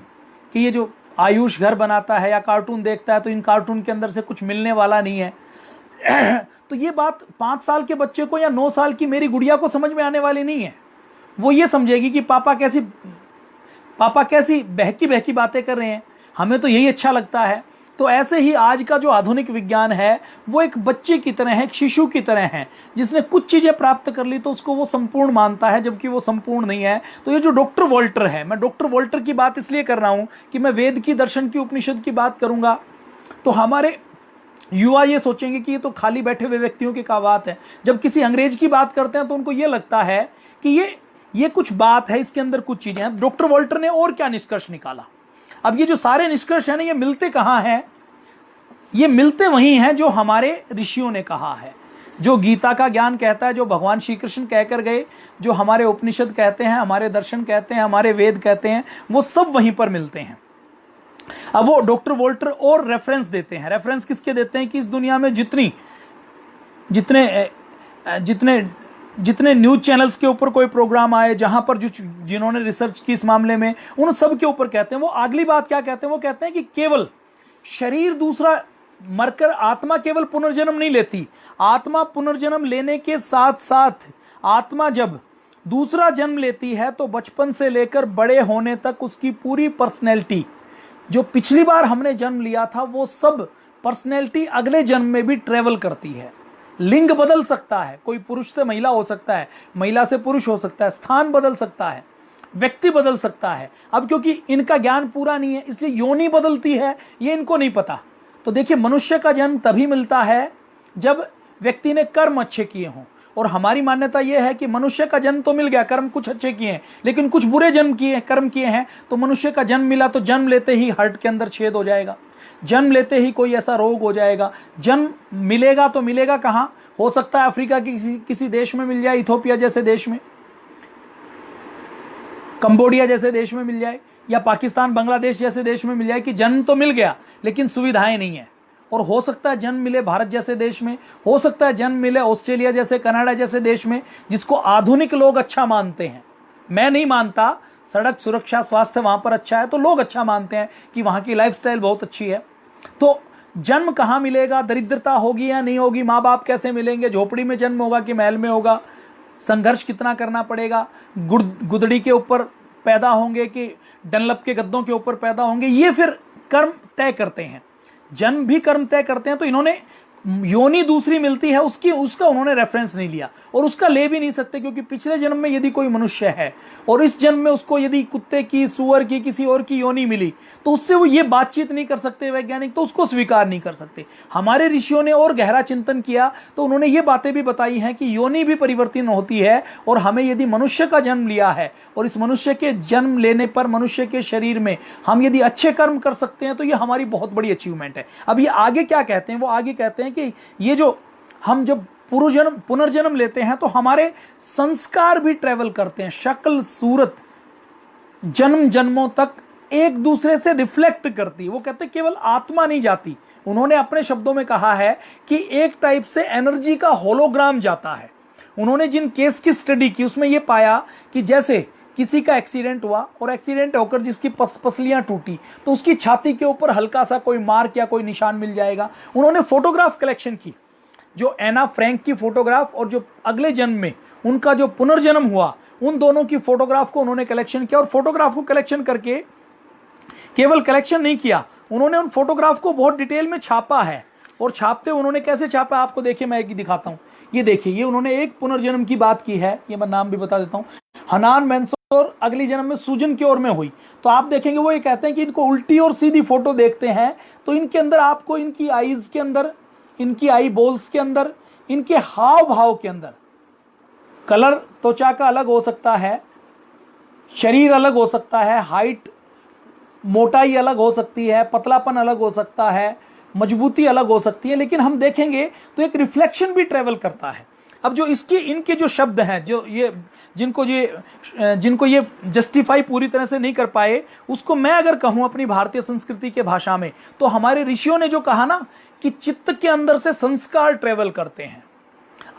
A: कि ये जो आयुष घर बनाता है या कार्टून देखता है तो इन कार्टून के अंदर से कुछ मिलने वाला नहीं है तो ये बात 5 साल के बच्चे को या 9 साल की मेरी गुड़िया को समझ में आने वाली नहीं है। वो ये समझेगी कि पापा कैसी बहकी बहकी बातें कर रहे हैं, हमें तो यही अच्छा लगता है। तो ऐसे ही आज का जो आधुनिक विज्ञान है वो एक बच्चे की तरह है, एक शिशु की तरह है, जिसने कुछ चीजें प्राप्त कर ली तो उसको वो संपूर्ण मानता है, जबकि वो संपूर्ण नहीं है। तो ये जो डॉक्टर वोल्टर है, मैं डॉक्टर वोल्टर की बात इसलिए कर रहा हूं कि मैं वेद की, दर्शन की, उपनिषद की बात करूंगा तो हमारे युवा ये सोचेंगे कि ये तो खाली बैठे हुए व्यक्तियों की का बात है। जब किसी अंग्रेज की बात करते हैं तो उनको ये लगता है कि ये कुछ बात है, इसके अंदर कुछ चीजें हैं। डॉक्टर वोल्टर ने और क्या निष्कर्ष निकाला। अब ये जो सारे निष्कर्ष है ना, ये मिलते कहां हैं? ये मिलते वहीं हैं जो हमारे ऋषियों ने कहा है, जो गीता का ज्ञान कहता है, जो भगवान श्री कृष्ण कहकर गए, जो हमारे उपनिषद कहते हैं, हमारे दर्शन कहते हैं, हमारे वेद कहते हैं, वो सब वहीं पर मिलते हैं। अब वो डॉक्टर वोल्टर और रेफरेंस देते हैं। रेफरेंस किसके देते हैं कि इस दुनिया में जितने न्यूज चैनल्स के ऊपर कोई प्रोग्राम आए, जहां पर जिन्होंने रिसर्च की इस मामले में, उन सब के ऊपर कहते हैं। वो अगली बात क्या कहते हैं? वो कहते हैं कि केवल शरीर दूसरा मरकर आत्मा केवल पुनर्जन्म नहीं लेती, आत्मा पुनर्जन्म लेने के साथ साथ आत्मा जब दूसरा जन्म लेती है तो बचपन से लेकर बड़े होने तक उसकी पूरी पर्सनैलिटी, जो पिछली बार हमने जन्म लिया था, वो सब पर्सनैलिटी अगले जन्म में भी ट्रेवल करती है। लिंग बदल सकता है, कोई पुरुष से महिला हो सकता है, महिला से पुरुष हो सकता है, स्थान बदल सकता है, व्यक्ति बदल सकता है। अब क्योंकि इनका ज्ञान पूरा नहीं है इसलिए योनि बदलती है, ये इनको नहीं पता। तो देखिए, मनुष्य का जन्म तभी मिलता है जब व्यक्ति ने कर्म अच्छे किए हों। और हमारी मान्यता यह है कि मनुष्य का जन्म तो मिल गया, कर्म कुछ अच्छे किए हैं, लेकिन कुछ बुरे कर्म किए हैं, तो मनुष्य का जन्म मिला तो जन्म लेते ही हार्ट के अंदर छेद हो जाएगा, जन्म लेते ही कोई ऐसा रोग हो जाएगा। जन्म मिलेगा तो मिलेगा कहां? हो सकता है अफ्रीका के किसी देश में मिल जाए, इथोपिया जैसे देश में, कंबोडिया जैसे देश में मिल जाए, या पाकिस्तान, बांग्लादेश जैसे देश में मिल जाए कि जन्म तो मिल गया लेकिन सुविधाएं नहीं है। और हो सकता है जन्म मिले भारत जैसे देश में, हो सकता है जन्म मिले ऑस्ट्रेलिया जैसे, कनाडा जैसे देश में, जिसको आधुनिक लोग अच्छा मानते हैं। मैं नहीं मानता, सड़क सुरक्षा, स्वास्थ्य वहां पर अच्छा है तो लोग अच्छा मानते हैं कि वहां की लाइफस्टाइल बहुत अच्छी है। तो जन्म कहां मिलेगा, दरिद्रता होगी या नहीं होगी, माँ बाप कैसे मिलेंगे, झोपड़ी में जन्म होगा कि महल में होगा, संघर्ष कितना करना पड़ेगा, गुदड़ी के ऊपर पैदा होंगे कि डनलप के गद्दों के ऊपर पैदा होंगे, ये फिर कर्म तय करते हैं। जन्म भी कर्म तय करते हैं। तो इन्होंने योनि दूसरी मिलती है उसका उन्होंने रेफरेंस नहीं लिया, और उसका ले भी नहीं सकते, क्योंकि पिछले जन्म में यदि कोई मनुष्य है और इस जन्म में उसको यदि कुत्ते की, सुअर की, किसी और की योनि मिली, तो उससे वो ये बातचीत नहीं कर सकते वैज्ञानिक, तो उसको स्वीकार नहीं कर सकते। हमारे ऋषियों ने और गहरा चिंतन किया तो उन्होंने ये बातें भी बताई हैं कि योनि भी परिवर्तन होती है, और हमें यदि मनुष्य का जन्म लिया है और इस मनुष्य के जन्म लेने पर मनुष्य के शरीर में हम यदि अच्छे कर्म कर सकते हैं तो ये हमारी बहुत बड़ी अचीवमेंट है। अब ये आगे क्या कहते हैं, वो आगे कहते हैं कि ये जो हम जब पुनर्जन्म लेते हैं तो हमारे संस्कार भी ट्रेवल करते हैं, शक्ल सूरत जन्म जन्मों तक एक दूसरे से रिफ्लेक्ट करती है। वो कहते हैं केवल आत्मा नहीं जाती, उन्होंने अपने शब्दों में कहा है कि एक टाइप से एनर्जी का होलोग्राम जाता है। उन्होंने जिन केस की स्टडी की उसमें यह पाया कि जैसे किसी का एक्सीडेंट हुआ और एक्सीडेंट होकर जिसकी पसलियां टूटी तो उसकी छाती के ऊपर हल्का सा कोई मार्क या कोई निशान मिल जाएगा। उन्होंने फोटोग्राफ कलेक्शन की, जो एना फ्रैंक की फोटोग्राफ और जो अगले जन्म में उनका जो पुनर्जन्म हुआ उन दोनों की फोटोग्राफ को उन्होंने कलेक्शन किया, और फोटोग्राफ को कलेक्शन करके केवल कलेक्शन नहीं किया, उन्होंने उन फोटोग्राफ को बहुत डिटेल में छापा है। और छापते उन्होंने कैसे छापा आपको देखिए, मैं एक दिखाता हूं। ये देखिए, ये उन्होंने एक पुनर्जन्म की बात की है, ये मैं नाम भी बता देता हूं, हनान मैंसोर अगली जन्म में सूजन की ओर में हुई। तो आप देखेंगे वो ये कहते हैं कि इनको उल्टी और सीधी फोटो देखते हैं तो इनके अंदर आपको इनकी आईज के अंदर, इनकी आई बॉल्स के अंदर, इनके हाव भाव के अंदर कलर त्वचा का अलग हो सकता है, शरीर अलग हो सकता है, हाइट मोटाई अलग हो सकती है, पतलापन अलग हो सकता है, मजबूती अलग हो सकती है, लेकिन हम देखेंगे तो एक रिफ्लेक्शन भी ट्रेवल करता है। अब जो इनके जो शब्द हैं, जो ये जिनको ये जस्टिफाई पूरी तरह से नहीं कर पाए, उसको मैं अगर कहूं अपनी भारतीय संस्कृति के भाषा में, तो हमारे ऋषियों ने जो कहा ना कि चित्त के अंदर से संस्कार ट्रेवल करते हैं।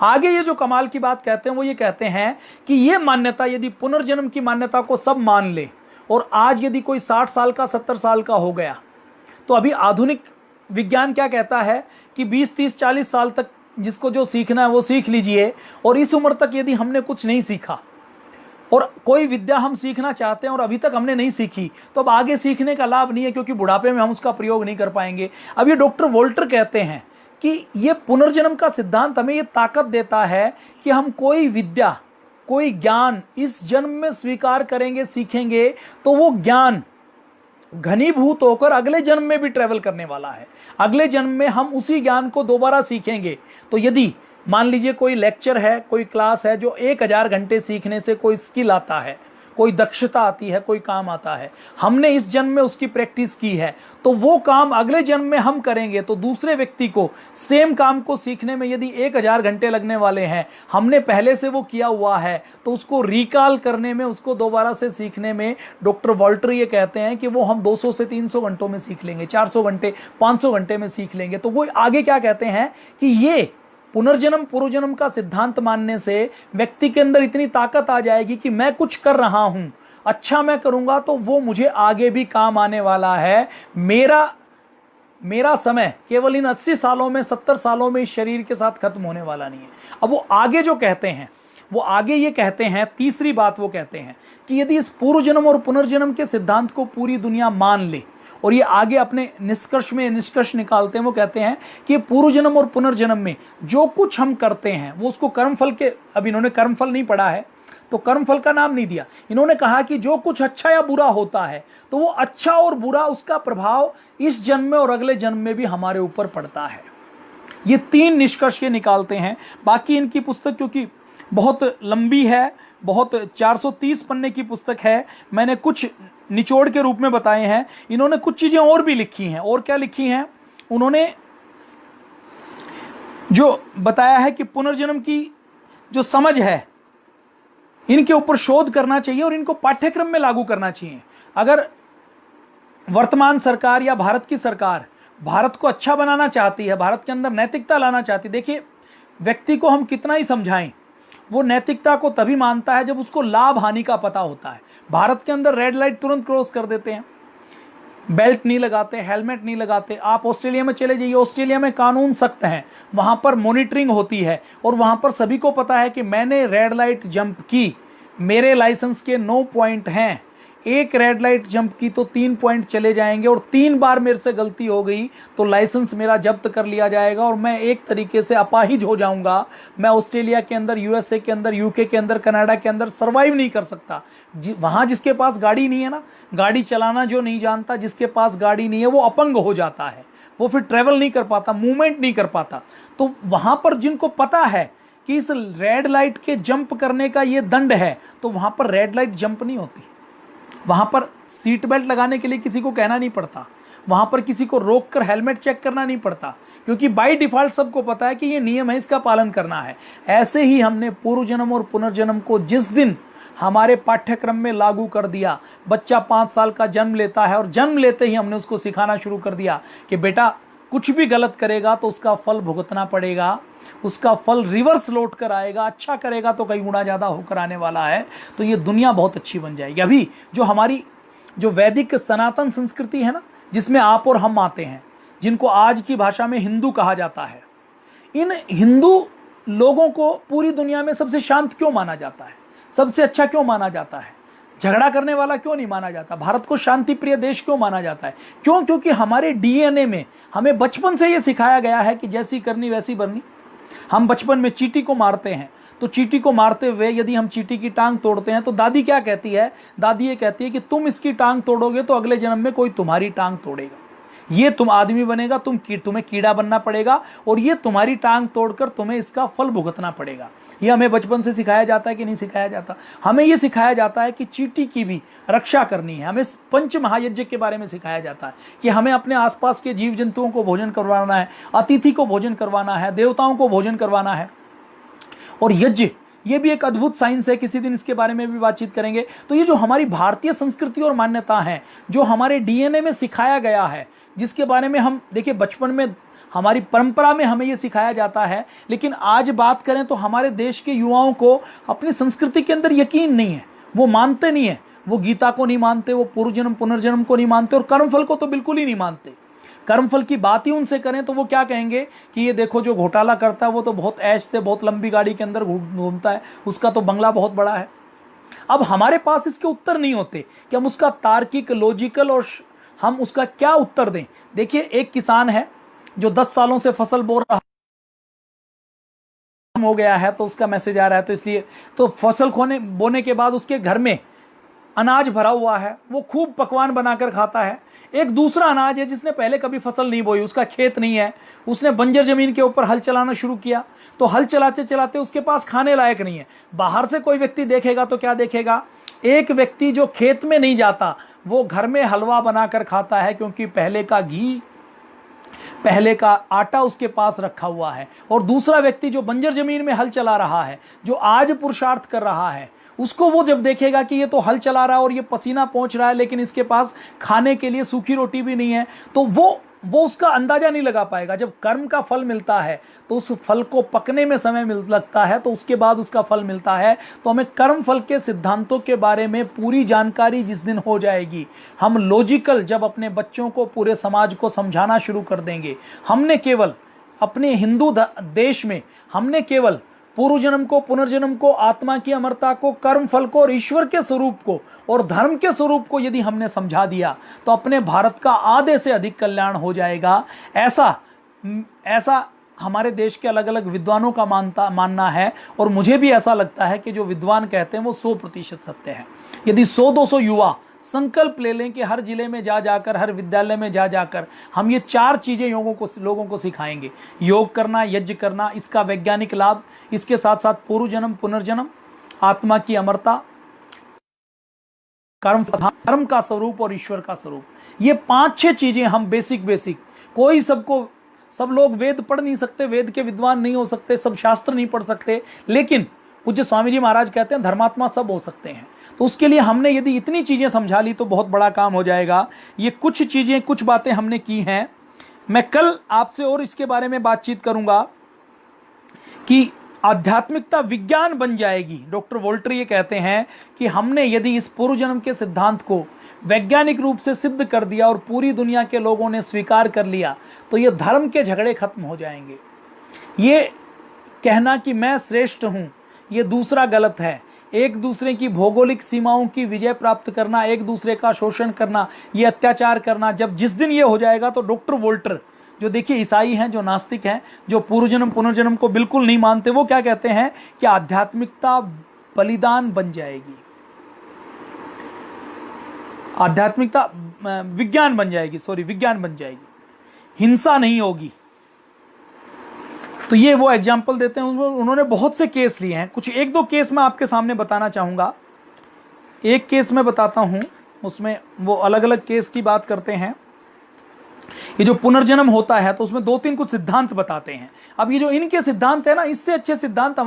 A: आगे ये जो कमाल की बात कहते हैं वो ये कहते हैं कि ये मान्यता, यदि पुनर्जन्म की मान्यता को सब मान ले, और आज यदि कोई 60 साल का 70 साल का हो गया, तो अभी आधुनिक विज्ञान क्या कहता है कि 20 30 40 साल तक जिसको जो सीखना है वो सीख लीजिए, और इस उम्र तक यदि हमने कुछ नहीं सीखा और कोई विद्या हम सीखना चाहते हैं और अभी तक हमने नहीं सीखी, तो अब आगे सीखने का लाभ नहीं है, क्योंकि बुढ़ापे में हम उसका प्रयोग नहीं कर पाएंगे। अब ये डॉक्टर वोल्टर कहते हैं कि ये पुनर्जन्म का सिद्धांत हमें ये ताकत देता है कि हम कोई विद्या, कोई ज्ञान इस जन्म में स्वीकार करेंगे, सीखेंगे, तो वो ज्ञान घनीभूत होकर अगले जन्म में भी ट्रेवल करने वाला है। अगले जन्म में हम उसी ज्ञान को दोबारा सीखेंगे। तो यदि मान लीजिए कोई लेक्चर है, कोई क्लास है, जो 1000 घंटे सीखने से कोई स्किल आता है, कोई दक्षता आती है, कोई काम आता है, हमने इस जन्म में उसकी प्रैक्टिस की है, तो वो काम अगले जन्म में हम करेंगे, तो दूसरे व्यक्ति को सेम काम को सीखने में यदि 1000 घंटे लगने वाले हैं, हमने पहले से वो किया हुआ है, तो उसको रिकॉल करने में, उसको दोबारा से सीखने में डॉक्टर वॉल्टर ये कहते हैं कि वो हम 200 से 300 घंटों में सीख लेंगे, 400 घंटे 500 घंटे में सीख लेंगे। तो वो आगे क्या कहते हैं कि ये पुनर्जन्म पूर्वजन्म का सिद्धांत मानने से व्यक्ति के अंदर इतनी ताकत आ जाएगी कि मैं कुछ कर रहा हूं, अच्छा मैं करूंगा तो वो मुझे आगे भी काम आने वाला है। मेरा समय केवल इन 80 सालों में, 70 सालों में इस शरीर के साथ खत्म होने वाला नहीं है। अब वो आगे जो कहते हैं, वो आगे ये कहते हैं, तीसरी बात वो कहते हैं कि यदि इस पूर्वजन्म और पुनर्जन्म के सिद्धांत को पूरी दुनिया मान ले, और ये आगे अपने निष्कर्ष में निष्कर्ष निकालते हैं, वो कहते हैं कि पूर्व जन्म और पुनर्जन्म में जो कुछ हम करते हैं वो उसको कर्मफल के, अब इन्होंने कर्मफल नहीं पढ़ा है तो कर्मफल का नाम नहीं दिया, इन्होंने कहा कि जो कुछ अच्छा या बुरा होता है तो वो अच्छा और बुरा, उसका प्रभाव इस जन्म में और अगले जन्म में भी हमारे ऊपर पड़ता है। ये 3 निष्कर्ष ये निकालते हैं। बाकी इनकी पुस्तक क्योंकि बहुत लंबी है, बहुत 430 पन्ने की पुस्तक है, मैंने कुछ निचोड़ के रूप में बताए हैं। इन्होंने कुछ चीजें और भी लिखी हैं। और क्या लिखी हैं? उन्होंने जो बताया है कि पुनर्जन्म की जो समझ है, इनके ऊपर शोध करना चाहिए और इनको पाठ्यक्रम में लागू करना चाहिए। अगर वर्तमान सरकार या भारत की सरकार भारत को अच्छा बनाना चाहती है, भारत के अंदर नैतिकता लाना चाहती है, देखिए व्यक्ति को हम कितना ही समझाएं, वो नैतिकता को तभी मानता है जब उसको लाभ हानि का पता होता है। भारत के अंदर रेड लाइट तुरंत क्रॉस कर देते हैं, बेल्ट नहीं लगाते, हेलमेट नहीं लगाते। आप ऑस्ट्रेलिया में चले जाइए, ऑस्ट्रेलिया में कानून सख्त हैं, वहां पर मॉनिटरिंग होती है और वहां पर सभी को पता है कि मैंने रेड लाइट जंप की, मेरे लाइसेंस के 9 पॉइंट हैं, एक रेड लाइट जंप की तो 3 पॉइंट चले जाएंगे, और 3 बार मेरे से गलती हो गई तो लाइसेंस मेरा जब्त कर लिया जाएगा और मैं एक तरीके से अपाहिज हो जाऊंगा। मैं ऑस्ट्रेलिया के अंदर, यूएसए के अंदर, यूके के अंदर, कनाडा के अंदर सर्वाइव नहीं कर सकता। वहां जिसके पास गाड़ी नहीं है ना, गाड़ी चलाना जो नहीं जानता, जिसके पास गाड़ी नहीं है वो अपंग हो जाता है, वो फिर ट्रेवल नहीं कर पाता, मूवमेंट नहीं कर पाता। तो वहां पर जिनको पता है कि इस रेड लाइट के जंप करने का ये दंड है, तो वहां पर रेड लाइट जंप नहीं होती। वहां पर सीट बेल्ट लगाने के लिए किसी को कहना नहीं पड़ता, वहां पर किसी को रोक कर हेलमेट चेक करना नहीं पड़ता, क्योंकि बाय डिफॉल्ट सबको पता है कि ये नियम है, इसका पालन करना है। ऐसे ही हमने पूर्व जन्म और पुनर्जन्म को जिस दिन हमारे पाठ्यक्रम में लागू कर दिया, बच्चा 5 साल का जन्म लेता है और जन्म लेते ही हमने उसको सिखाना शुरू कर दिया कि बेटा कुछ भी गलत करेगा तो उसका फल भुगतना पड़ेगा, उसका फल रिवर्स लौट कर आएगा, अच्छा करेगा तो कई गुना ज्यादा होकर आने वाला है। तो ये दुनिया बहुत अच्छी बन जाएगी। अभी जो हमारी जो वैदिक सनातन संस्कृति है ना, जिसमें आप और हम आते हैं, जिनको आज की भाषा में हिंदू कहा जाता है, इन हिंदू लोगों को पूरी दुनिया में सबसे शांत क्यों माना जाता है, सबसे अच्छा क्यों माना जाता है, झगड़ा करने वाला क्यों नहीं माना जाता, भारत को शांति प्रिय देश क्यों माना जाता है? क्यों? क्योंकि हमारे डीएनए में हमें बचपन से यह सिखाया गया है कि जैसी करनी वैसी बननी। हम बचपन में चींटी को मारते हैं, तो चींटी को मारते हुए यदि हम चींटी की टांग तोड़ते हैं तो दादी क्या कहती है? दादी ये कहती है कि तुम इसकी टांग तोड़ोगे तो अगले जन्म में कोई तुम्हारी टांग तोड़ेगा, ये तुम आदमी बनेगा, तुम्हें कीड़ा बनना पड़ेगा और ये तुम्हारी टांग तोड़कर तुम्हें इसका फल भुगतना पड़ेगा। ये हमें बचपन से सिखाया जाता है कि नहीं सिखाया जाता? हमें ये सिखाया जाता है कि चींटी की भी रक्षा करनी है। हमें पंच महायज्ञ के बारे में सिखाया जाता है कि हमें अपने आसपास के जीव जंतुओं को भोजन करवाना है, अतिथि को भोजन करवाना है, देवताओं को भोजन करवाना है। और यज्ञ ये भी एक अद्भुत साइंस है, किसी दिन इसके बारे में भी बातचीत करेंगे। तो ये जो हमारी भारतीय संस्कृति और मान्यता है, जो हमारे डीएनए में सिखाया गया है, जिसके बारे में हम देखिए बचपन में हमारी परंपरा में हमें यह सिखाया जाता है, लेकिन आज बात करें तो हमारे देश के युवाओं को अपनी संस्कृति के अंदर यकीन नहीं है, वो मानते नहीं है, वो गीता को नहीं मानते, वो पूर्व जन्म पुनर्जन्म को नहीं मानते और कर्मफल को तो बिल्कुल ही नहीं मानते। कर्मफल की बात ही उनसे करें तो वो क्या कहेंगे कि ये देखो जो घोटाला करता है वो तो बहुत ऐश से बहुत लंबी गाड़ी के अंदर घूमता है, उसका तो बंगला बहुत बड़ा है। अब हमारे पास इसके उत्तर नहीं होते कि हम उसका तार्किक, लॉजिकल और हम उसका क्या उत्तर दें। देखिए एक किसान है जो 10 सालों से फसल बो रहा हो गया है, तो उसका मैसेज आ रहा है, तो इसलिए तो फसल बोने के बाद उसके घर में अनाज भरा हुआ है, वो खूब पकवान बनाकर खाता है। एक दूसरा अनाज है जिसने पहले कभी फसल नहीं बोई, उसका खेत नहीं है, उसने बंजर जमीन के ऊपर हल चलाना शुरू किया, तो हल चलाते चलाते उसके पास खाने लायक नहीं है। बाहर से कोई व्यक्ति देखेगा तो क्या देखेगा? एक व्यक्ति जो खेत में नहीं जाता वो घर में हलवा बनाकर खाता है, क्योंकि पहले का घी, पहले का आटा उसके पास रखा हुआ है। और दूसरा व्यक्ति जो बंजर जमीन में हल चला रहा है, जो आज पुरुषार्थ कर रहा है, उसको वो जब देखेगा कि ये तो हल चला रहा है और ये पसीना पहुंच रहा है, लेकिन इसके पास खाने के लिए सूखी रोटी भी नहीं है, तो वो उसका अंदाजा नहीं लगा पाएगा। जब कर्म का फल मिलता है तो उस फल को पकने में समय लगता है, तो उसके बाद उसका फल मिलता है। तो हमें कर्म फल के सिद्धांतों के बारे में पूरी जानकारी जिस दिन हो जाएगी, हम लॉजिकल जब अपने बच्चों को, पूरे समाज को समझाना शुरू कर देंगे। हमने केवल अपने हिंदू देश में हमने केवल पूर्व जन्म को, पुनर्जन्म को, आत्मा की अमरता को, कर्म फल को और ईश्वर के स्वरूप को और धर्म के स्वरूप को यदि हमने समझा दिया तो अपने भारत का आधे से अधिक कल्याण हो जाएगा। ऐसा हमारे देश के अलग अलग विद्वानों का मानना है, और मुझे भी ऐसा लगता है कि जो विद्वान कहते हैं वो 100% सत्य है। यदि 100-200 युवा संकल्प ले लें कि हर जिले में जा जाकर, हर विद्यालय में जा जाकर हम ये 4 चीजें लोगों को सिखाएंगे, योग करना, यज्ञ करना, इसका वैज्ञानिक लाभ, इसके साथ साथ पूर्व जन्म, पुनर्जन्म, आत्मा की अमरता, कर्म का स्वरूप और ईश्वर का स्वरूप, ये 5-6 चीजें हम बेसिक कोई सब लोग वेद पढ़ नहीं सकते, वेद के विद्वान नहीं हो सकते, सब शास्त्र नहीं पढ़ सकते, लेकिन पूज्य स्वामी जी महाराज कहते हैं धर्मात्मा सब हो सकते हैं। तो उसके लिए हमने यदि इतनी चीजें समझा ली तो बहुत बड़ा काम हो जाएगा। ये कुछ चीजें, कुछ बातें हमने की हैं। मैं कल आपसे और इसके बारे में बातचीत करूंगा कि आध्यात्मिकता विज्ञान बन जाएगी। डॉक्टर वोल्टर ये कहते हैं कि हमने यदि इस पूर्व जन्म के सिद्धांत को वैज्ञानिक रूप से सिद्ध कर दिया और पूरी दुनिया के लोगों ने स्वीकार कर लिया तो ये धर्म के झगड़े खत्म हो जाएंगे। ये कहना कि मैं श्रेष्ठ हूं, ये दूसरा गलत है। एक दूसरे की भौगोलिक सीमाओं की विजय प्राप्त करना, एक दूसरे का शोषण करना, ये अत्याचार करना, जब जिस दिन ये हो जाएगा तो डॉक्टर वोल्टर, जो देखिए ईसाई हैं, जो नास्तिक हैं, जो पूर्वजन्म पुनर्जन्म को बिल्कुल नहीं मानते, वो क्या कहते हैं कि आध्यात्मिकता बलिदान बन जाएगी, आध्यात्मिकता विज्ञान बन जाएगी, विज्ञान बन जाएगी, हिंसा नहीं होगी। तो ये वो एग्जाम्पल देते हैं, उसमें उन्होंने बहुत से केस लिए हैं। कुछ एक दो केस मैं आपके सामने बताना चाहूंगा। एक केस मैं बताता हूं, उसमें वो अलग अलग केस की बात करते हैं। ये जो पुनर्जन्म होता है तो उसमें दो तीन कुछ सिद्धांत बताते हैं। अब ये जो इनके सिद्धांत है ना, इससे अच्छे सिद्धांत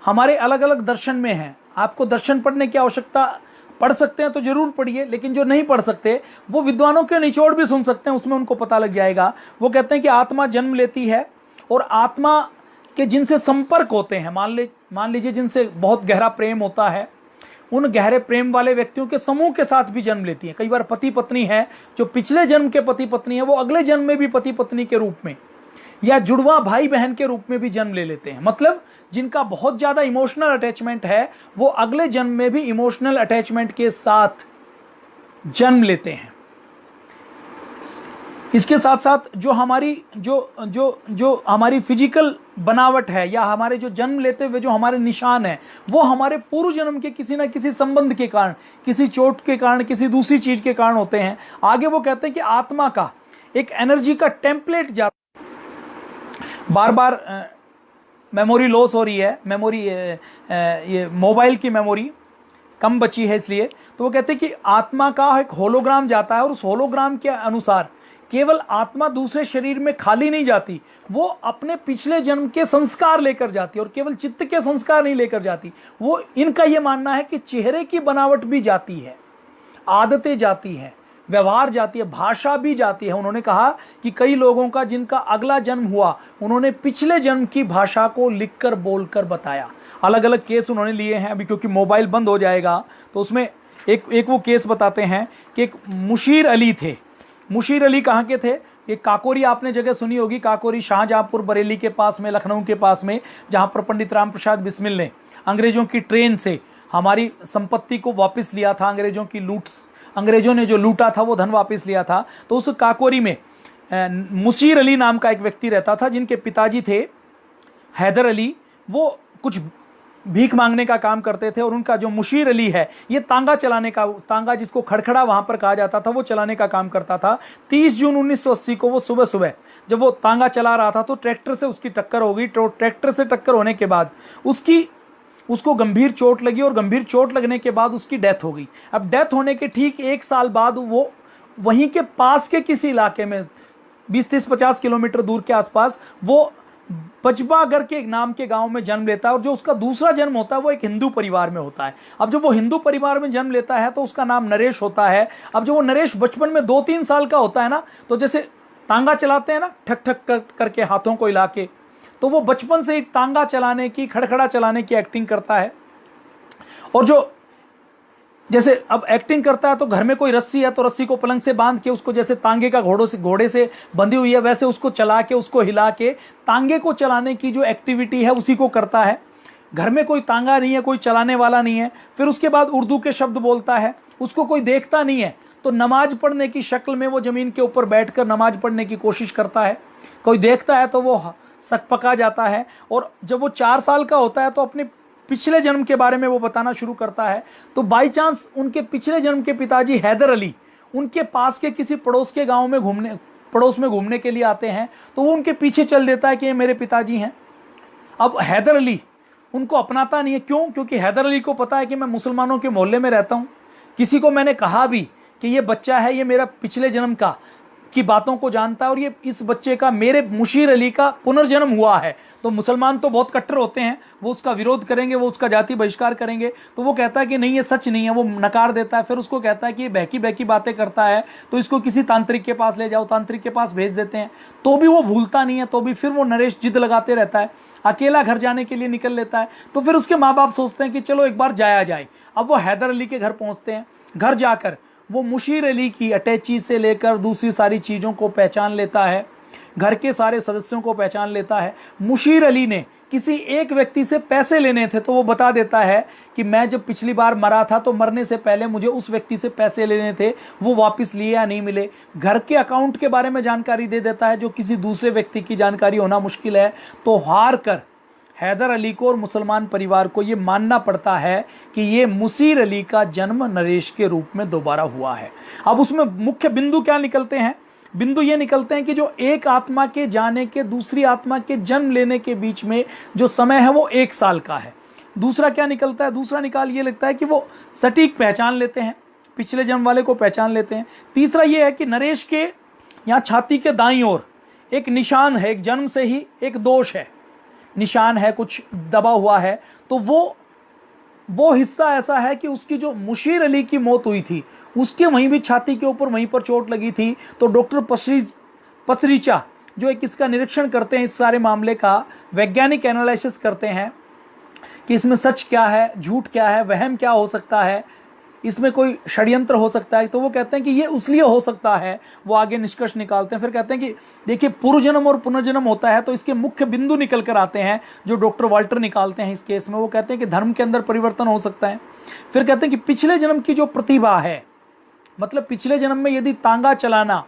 A: हमारे अलग अलग दर्शन में हैं। आपको दर्शन पढ़ने की आवश्यकता, पढ़ सकते हैं तो जरूर पढ़िए, लेकिन जो नहीं पढ़ सकते वो विद्वानों के निचोड़ भी सुन सकते हैं, उसमें उनको पता लग जाएगा। वो कहते हैं कि आत्मा जन्म लेती है और आत्मा के जिनसे संपर्क होते हैं, मान लीजिए जिनसे बहुत गहरा प्रेम होता है, उन गहरे प्रेम वाले व्यक्तियों के समूह के साथ भी जन्म लेती है। कई बार पति पत्नी है, जो पिछले जन्म के पति पत्नी है, वो अगले जन्म में भी पति पत्नी के रूप में या जुड़वा भाई बहन के रूप में भी जन्म ले लेते हैं। मतलब जिनका बहुत ज्यादा इमोशनल अटैचमेंट है, वो अगले जन्म में भी इमोशनल अटैचमेंट के साथ जन्म लेते हैं। इसके साथ साथ जो हमारी फिजिकल बनावट है, या हमारे जो जन्म लेते हुए जो हमारे निशान है, वो हमारे पूर्व जन्म के किसी ना किसी संबंध के कारण, किसी चोट के कारण, किसी दूसरी चीज के कारण होते हैं। आगे वो कहते हैं कि आत्मा का एक एनर्जी का टेम्पलेट जाता, बार बार मेमोरी लॉस हो रही है, ये मोबाइल की मेमोरी कम बची है इसलिए। तो वो कहते हैं कि आत्मा का एक होलोग्राम जाता है, और उस होलोग्राम के अनुसार केवल आत्मा दूसरे शरीर में खाली नहीं जाती, वो अपने पिछले जन्म के संस्कार लेकर जाती है, और केवल चित्त के संस्कार नहीं लेकर जाती। वो इनका ये मानना है कि चेहरे की बनावट भी जाती है, आदतें जाती हैं, व्यवहार जाती है, भाषा भी जाती है। उन्होंने कहा कि कई लोगों का जिनका अगला जन्म हुआ, उन्होंने पिछले जन्म की भाषा को लिखकर बोलकर बताया। अलग अलग केस उन्होंने लिए हैं। अभी क्योंकि मोबाइल बंद हो जाएगा तो उसमें एक वो केस बताते हैं कि एक मुशीर अली थे। मुशीर अली कहाँ के थे? ये काकोरी आपने जगह सुनी होगी, काकोरी शाहजहांपुर बरेली के पास में, लखनऊ के पास में, जहां पर पंडित राम प्रसाद बिस्मिल ने अंग्रेजों की ट्रेन से हमारी संपत्ति को वापस लिया था। अंग्रेजों ने जो लूटा था वो धन वापस लिया था। तो उस काकोरी में मुशीर अली नाम का एक व्यक्ति रहता था, जिनके पिताजी थे हैदर अली। वो कुछ भीख मांगने का काम करते थे, और उनका जो मुशीर अली है, ये तांगा चलाने का, तांगा जिसको खड़खड़ा वहां पर कहा जाता था, वो चलाने का काम करता था। 30 जून 1980 को वो सुबह सुबह जब वो तांगा चला रहा था तो ट्रैक्टर से उसकी टक्कर हो गई। तो ट्रैक्टर से टक्कर होने के बाद उसको गंभीर चोट लगी, और गंभीर चोट लगने के बाद उसकी डेथ हो गई। अब डेथ होने के ठीक 1 साल बाद वो वहीं के पास के किसी इलाके में 20-30-50 किलोमीटर दूर के आसपास वो बचबागर के नाम के गांव में जन्म लेता है। और जो उसका दूसरा जन्म होता है वो एक हिंदू परिवार में होता है। अब जब वो हिंदू परिवार में जन्म लेता है तो उसका नाम नरेश होता है। अब जब वो नरेश बचपन में 2-3 साल का होता है ना, तो जैसे तांगा चलाते हैं ना, ठक ठक करके हाथों को हिला के, तो वो बचपन से ही तांगा चलाने की, खड़खड़ा चलाने की एक्टिंग करता है। और जो जैसे अब एक्टिंग करता है तो घर में कोई रस्सी है तो रस्सी को पलंग से बांध के उसको, जैसे तांगे का घोड़े से बंधी हुई है, वैसे उसको चला के, उसको हिला के तांगे को चलाने की जो एक्टिविटी है उसी को करता है। घर में कोई तांगा नहीं है, कोई चलाने वाला नहीं है। फिर उसके बाद उर्दू के शब्द बोलता है, उसको कोई देखता नहीं है, तो नमाज पढ़ने की शक्ल में वो जमीन के ऊपर बैठकर नमाज पढ़ने की कोशिश करता है। कोई देखता है तो वो सकपका जाता है। और जब वो 4 साल का होता है तो अपने पिछले जन्म के बारे में वो बताना शुरू करता है। तो बाई चांस उनके पिछले जन्म के पिताजी हैदर अली उनके पास के किसी पड़ोस में घूमने के लिए आते हैं, तो वो उनके पीछे चल देता है कि ये मेरे पिताजी हैं। अब हैदर अली उनको अपनाता नहीं है। क्यों? क्योंकि हैदर अली को पता है कि मैं मुसलमानों के मोहल्ले में रहता हूं, किसी को मैंने कहा भी कि ये बच्चा है, ये मेरा पिछले जन्म की बातों को जानता है, और ये इस बच्चे का, मेरे मुशीर अली का पुनर्जन्म हुआ है। तो मुसलमान तो बहुत कट्टर होते हैं, वो उसका विरोध करेंगे, वो उसका जाति बहिष्कार करेंगे। तो वो कहता है कि नहीं, ये सच नहीं है, वो नकार देता है। फिर उसको कहता है कि ये बहकी बहकी बातें करता है, तो इसको किसी तांत्रिक के पास ले जाओ। तांत्रिक के पास भेज देते हैं, तो भी वो भूलता नहीं है। तो भी फिर वो नरेश जिद लगाते रहता है, अकेला घर जाने के लिए निकल लेता है। तो फिर उसके माँ बाप सोचते हैं कि चलो एक बार जाया जाए। अब वो हैदर अली के घर पहुंचते हैं। घर जाकर वो मुशीर अली की अटैची से लेकर दूसरी सारी चीज़ों को पहचान लेता है, घर के सारे सदस्यों को पहचान लेता है। मुशीर अली ने किसी एक व्यक्ति से पैसे लेने थे तो वो बता देता है कि मैं जब पिछली बार मरा था तो मरने से पहले मुझे उस व्यक्ति से पैसे लेने थे, वो वापस लिए या नहीं मिले। घर के अकाउंट के बारे में जानकारी दे देता है जो किसी दूसरे व्यक्ति की जानकारी होना मुश्किल है। तो हार कर हैदर अली को और मुसलमान परिवार को ये मानना पड़ता है कि ये मुसीर अली का जन्म नरेश के रूप में दोबारा हुआ है। अब उसमें मुख्य बिंदु क्या निकलते हैं? बिंदु ये निकलते हैं कि जो एक आत्मा के जाने के दूसरी आत्मा के जन्म लेने के बीच में जो समय है वो 1 साल का है। दूसरा क्या निकलता है? दूसरा निकाल ये लगता है कि वो सटीक पहचान लेते हैं, पिछले जन्म वाले को पहचान लेते हैं। तीसरा ये है कि नरेश के यहाँ छाती के दाईं ओर एक निशान है, एक जन्म से ही एक दोष है, निशान है, कुछ दबा हुआ है। तो वो हिस्सा ऐसा है कि उसकी जो मुशीर अली की मौत हुई थी उसके वहीं भी छाती के ऊपर वहीं पर चोट लगी थी। तो डॉक्टर पसरीचा जो एक इसका निरीक्षण करते हैं, इस सारे मामले का वैज्ञानिक एनालिसिस करते हैं कि इसमें सच क्या है, झूठ क्या है, वहम क्या हो सकता है, इसमें कोई षड्यंत्र हो सकता है। तो वो कहते हैं कि ये उसलिए हो सकता है, वो आगे निष्कर्ष निकालते हैं। फिर कहते हैं कि देखिए पूर्व जन्म और पुनर्जन्म होता है तो इसके मुख्य बिंदु निकल कर आते हैं जो डॉक्टर वाल्टर निकालते हैं इस केस में। वो कहते हैं कि धर्म के अंदर परिवर्तन हो सकता है। फिर कहते हैं कि पिछले जन्म की जो प्रतिभा है, मतलब पिछले जन्म में यदि तांगा चलाना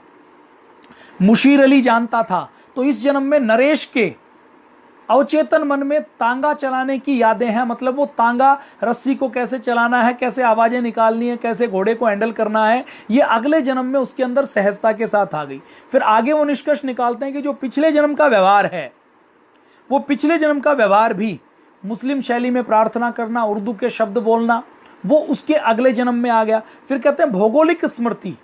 A: मुशीर अली जानता था तो इस जन्म में नरेश के अवचेतन मन में तांगा चलाने की यादें हैं। मतलब वो तांगा रस्सी को कैसे चलाना है, कैसे आवाजें निकालनी है, कैसे घोड़े को हैंडल करना है, ये अगले जन्म में उसके अंदर सहजता के साथ आ गई। फिर आगे वो निष्कर्ष निकालते हैं कि जो पिछले जन्म का व्यवहार है, वो पिछले जन्म का व्यवहार भी मुस्लिम शैली में प्रार्थना करना, उर्दू के शब्द बोलना, वो उसके अगले जन्म में आ गया। फिर कहते हैं भौगोलिक स्मृति,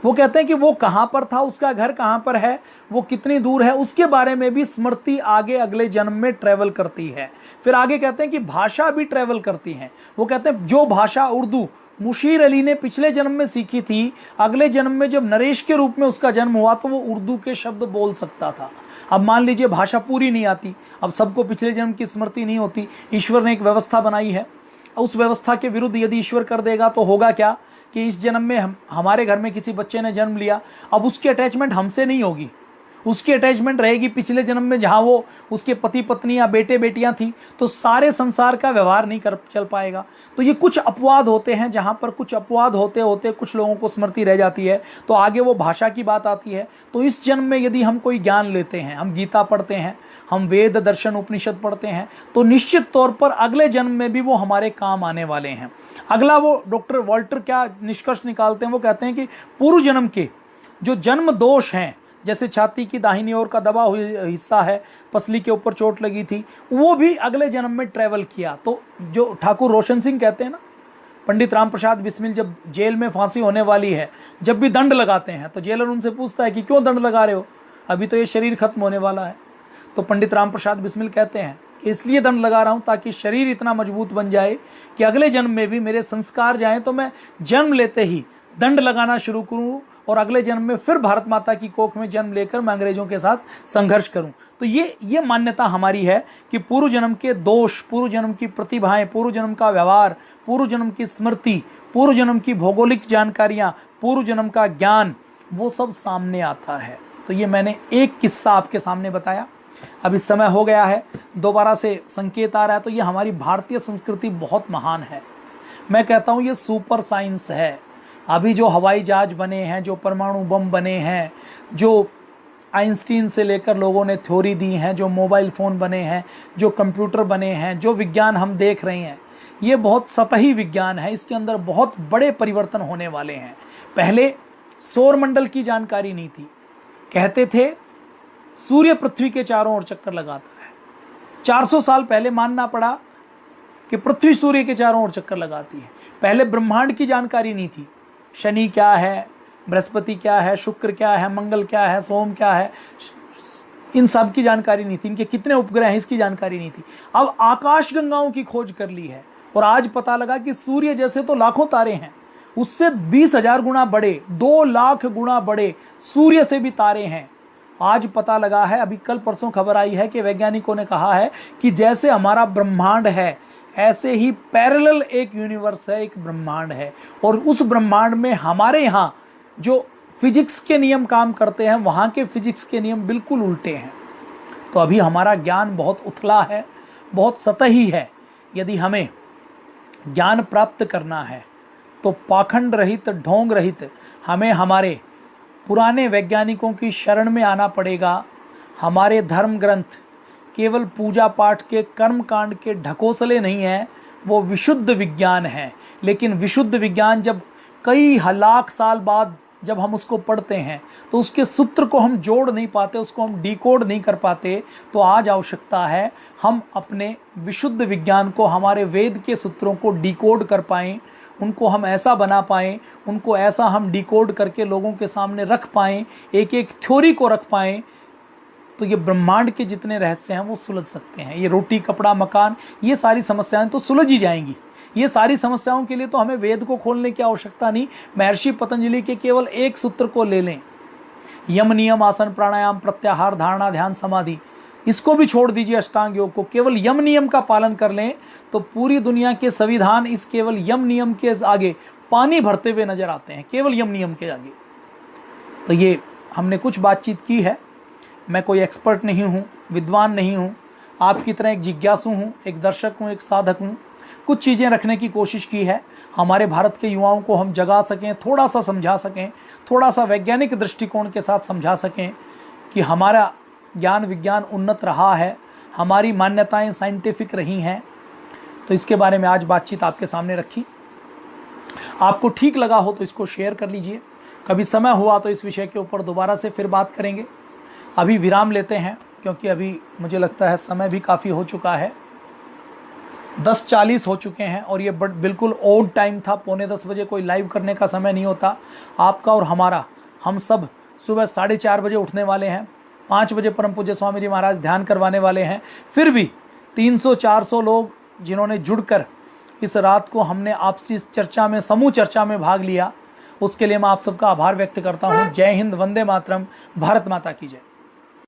A: वो कहते हैं कि वो कहां पर था, उसका घर कहां पर है, वो कितनी दूर है, उसके बारे में भी स्मृति आगे अगले जन्म में ट्रेवल करती है। फिर आगे कहते हैं कि भाषा भी ट्रेवल करती है। वो कहते हैं जो भाषा उर्दू मुशीर अली ने पिछले जन्म में सीखी थी, अगले जन्म में जब नरेश के रूप में उसका जन्म हुआ तो वो उर्दू के शब्द बोल सकता था। अब मान लीजिए भाषा पूरी नहीं आती, अब सबको पिछले जन्म की स्मृति नहीं होती, ईश्वर ने एक व्यवस्था बनाई है, उस व्यवस्था के विरुद्ध यदि ईश्वर कर देगा तो होगा क्या कि इस जन्म में हमारे घर में किसी बच्चे ने जन्म लिया, अब उसकी अटैचमेंट हमसे नहीं होगी, उसकी अटैचमेंट रहेगी पिछले जन्म में जहां वो उसके पति पत्नी या बेटे बेटियां थी। तो सारे संसार का व्यवहार नहीं कर चल पाएगा। तो ये कुछ अपवाद होते हैं, जहां पर कुछ अपवाद होते होते कुछ लोगों को स्मृति रह जाती है। तो आगे वो भाषा की बात आती है। तो इस जन्म में यदि हम कोई ज्ञान लेते हैं, हम गीता पढ़ते हैं, हम वेद दर्शन उपनिषद पढ़ते हैं, तो निश्चित तौर पर अगले जन्म में भी वो हमारे काम आने वाले हैं। अगला वो डॉक्टर वाल्टर क्या निष्कर्ष निकालते हैं? वो कहते हैं कि पूर्व जन्म के जो जन्म दोष हैं, जैसे छाती की दाहिनी ओर का दबा हुआ हिस्सा है, पसली के ऊपर चोट लगी थी, वो भी अगले जन्म में ट्रेवल किया। तो जो ठाकुर रोशन सिंह कहते हैं ना, पंडित राम प्रसाद बिस्मिल जब जेल में फांसी होने वाली है, जब भी दंड लगाते हैं तो जेलर उनसे पूछता है कि क्यों दंड लगा रहे हो, अभी तो ये शरीर खत्म होने वाला है। तो पंडित राम प्रसाद बिस्मिल कहते हैं कि इसलिए दंड लगा रहा हूं ताकि शरीर इतना मजबूत बन जाए कि अगले जन्म में भी मेरे संस्कार जाएं तो मैं जन्म लेते ही दंड लगाना शुरू करूं और अगले जन्म में फिर भारत माता की कोख में जन्म लेकर मैं अंग्रेजों के साथ संघर्ष करूं। तो ये मान्यता हमारी है कि पूर्व जन्म के दोष, पूर्व जन्म की प्रतिभाएं, पूर्व जन्म का व्यवहार, पूर्व जन्म की स्मृति, पूर्व जन्म की भौगोलिक जानकारियां, पूर्व जन्म का ज्ञान, वो सब सामने आता है। तो ये मैंने एक किस्सा आपके सामने बताया। अभी समय हो गया है, दोबारा से संकेत आ रहा है। तो ये हमारी भारतीय संस्कृति बहुत महान है। मैं कहता हूँ ये सुपर साइंस है। अभी जो हवाई जहाज बने हैं, जो परमाणु बम बने हैं, जो आइंस्टीन से लेकर लोगों ने थ्योरी दी हैं, जो मोबाइल फ़ोन बने हैं, जो कंप्यूटर बने हैं, जो विज्ञान हम देख रहे हैं, ये बहुत सतही विज्ञान है। इसके अंदर बहुत बड़े परिवर्तन होने वाले हैं। पहले सौर मंडल की जानकारी नहीं थी, कहते थे सूर्य पृथ्वी के चारों ओर चक्कर लगाता है। 400 साल पहले मानना पड़ा कि पृथ्वी सूर्य के चारों ओर चक्कर लगाती है। पहले ब्रह्मांड की जानकारी नहीं थी, शनि क्या है, बृहस्पति क्या है, शुक्र क्या है, मंगल क्या है, सोम क्या है, इन सब की जानकारी नहीं थी, इनके कितने उपग्रह हैं इसकी जानकारी नहीं थी। अब आकाश गंगाओं की खोज कर ली है और आज पता लगा कि सूर्य जैसे तो लाखों तारे हैं, उससे 20,000 गुना बड़े, 2 लाख गुना बड़े सूर्य से भी तारे हैं। आज पता लगा है, अभी कल परसों खबर आई है कि वैज्ञानिकों ने कहा है कि जैसे हमारा ब्रह्मांड है ऐसे ही पैरेलल एक यूनिवर्स है, एक ब्रह्मांड है, और उस ब्रह्मांड में हमारे यहाँ जो फिजिक्स के नियम काम करते हैं वहाँ के फिजिक्स के नियम बिल्कुल उल्टे हैं। तो अभी हमारा ज्ञान बहुत उथला है, बहुत सतही है। यदि हमें ज्ञान प्राप्त करना है तो पाखंड रहित, ढोंग रहित हमें हमारे पुराने वैज्ञानिकों की शरण में आना पड़ेगा। हमारे धर्म ग्रंथ केवल पूजा पाठ के कर्म कांड के ढकोसले नहीं है, वो विशुद्ध विज्ञान है। लेकिन विशुद्ध विज्ञान जब कई लाख साल बाद जब हम उसको पढ़ते हैं तो उसके सूत्र को हम जोड़ नहीं पाते, उसको हम डिकोड नहीं कर पाते। तो आज आवश्यकता है हम अपने विशुद्ध विज्ञान को, हमारे वेद के सूत्रों को डिकोड कर पाएं, उनको हम ऐसा बना पाएं, उनको ऐसा हम डिकोड करके लोगों के सामने रख पाएं, एक एक थ्योरी को रख पाएं, तो ये ब्रह्मांड के जितने रहस्य हैं वो सुलझ सकते हैं। ये रोटी कपड़ा मकान, ये सारी समस्याएं तो सुलझ ही जाएंगी। ये सारी समस्याओं के लिए तो हमें वेद को खोलने की आवश्यकता नहीं। महर्षि पतंजलि के केवल एक सूत्र को ले लें, यम नियम आसन प्राणायाम प्रत्याहार धारणा ध्यान समाधि, इसको भी छोड़ दीजिए अष्टांग योग को, केवल यम नियम का पालन कर लें तो पूरी दुनिया के संविधान इस केवल यम नियम के आगे पानी भरते हुए नजर आते हैं, केवल यम नियम के आगे। तो ये हमने कुछ बातचीत की है। मैं कोई एक्सपर्ट नहीं हूँ, विद्वान नहीं हूँ, आपकी तरह एक जिज्ञासु हूँ, एक दर्शक हूँ, एक साधक हूँ। कुछ चीज़ें रखने की कोशिश की है, हमारे भारत के युवाओं को हम जगा सकें, थोड़ा सा समझा सकें, थोड़ा सा वैज्ञानिक दृष्टिकोण के साथ समझा सकें कि हमारा ज्ञान विज्ञान उन्नत रहा है, हमारी मान्यताएं साइंटिफिक रही हैं। तो इसके बारे में आज बातचीत आपके सामने रखी। आपको ठीक लगा हो तो इसको शेयर कर लीजिए। कभी समय हुआ तो इस विषय के ऊपर दोबारा से फिर बात करेंगे। अभी विराम लेते हैं क्योंकि अभी मुझे लगता है समय भी काफ़ी हो चुका है, 10:40 हो चुके हैं और ये बिल्कुल ओड टाइम था। 9:45 बजे कोई लाइव करने का समय नहीं होता। आपका और हमारा, हम सब सुबह 4:30 बजे उठने वाले हैं, 5 बजे परम पूज्य स्वामी जी महाराज ध्यान करवाने वाले हैं। फिर भी 300-400 लोग जिन्होंने जुड़कर इस रात को हमने आपसी चर्चा में, समूह चर्चा में भाग लिया, उसके लिए मैं आप सबका आभार व्यक्त करता हूँ। जय हिंद, वंदे मातरम, भारत माता की जय।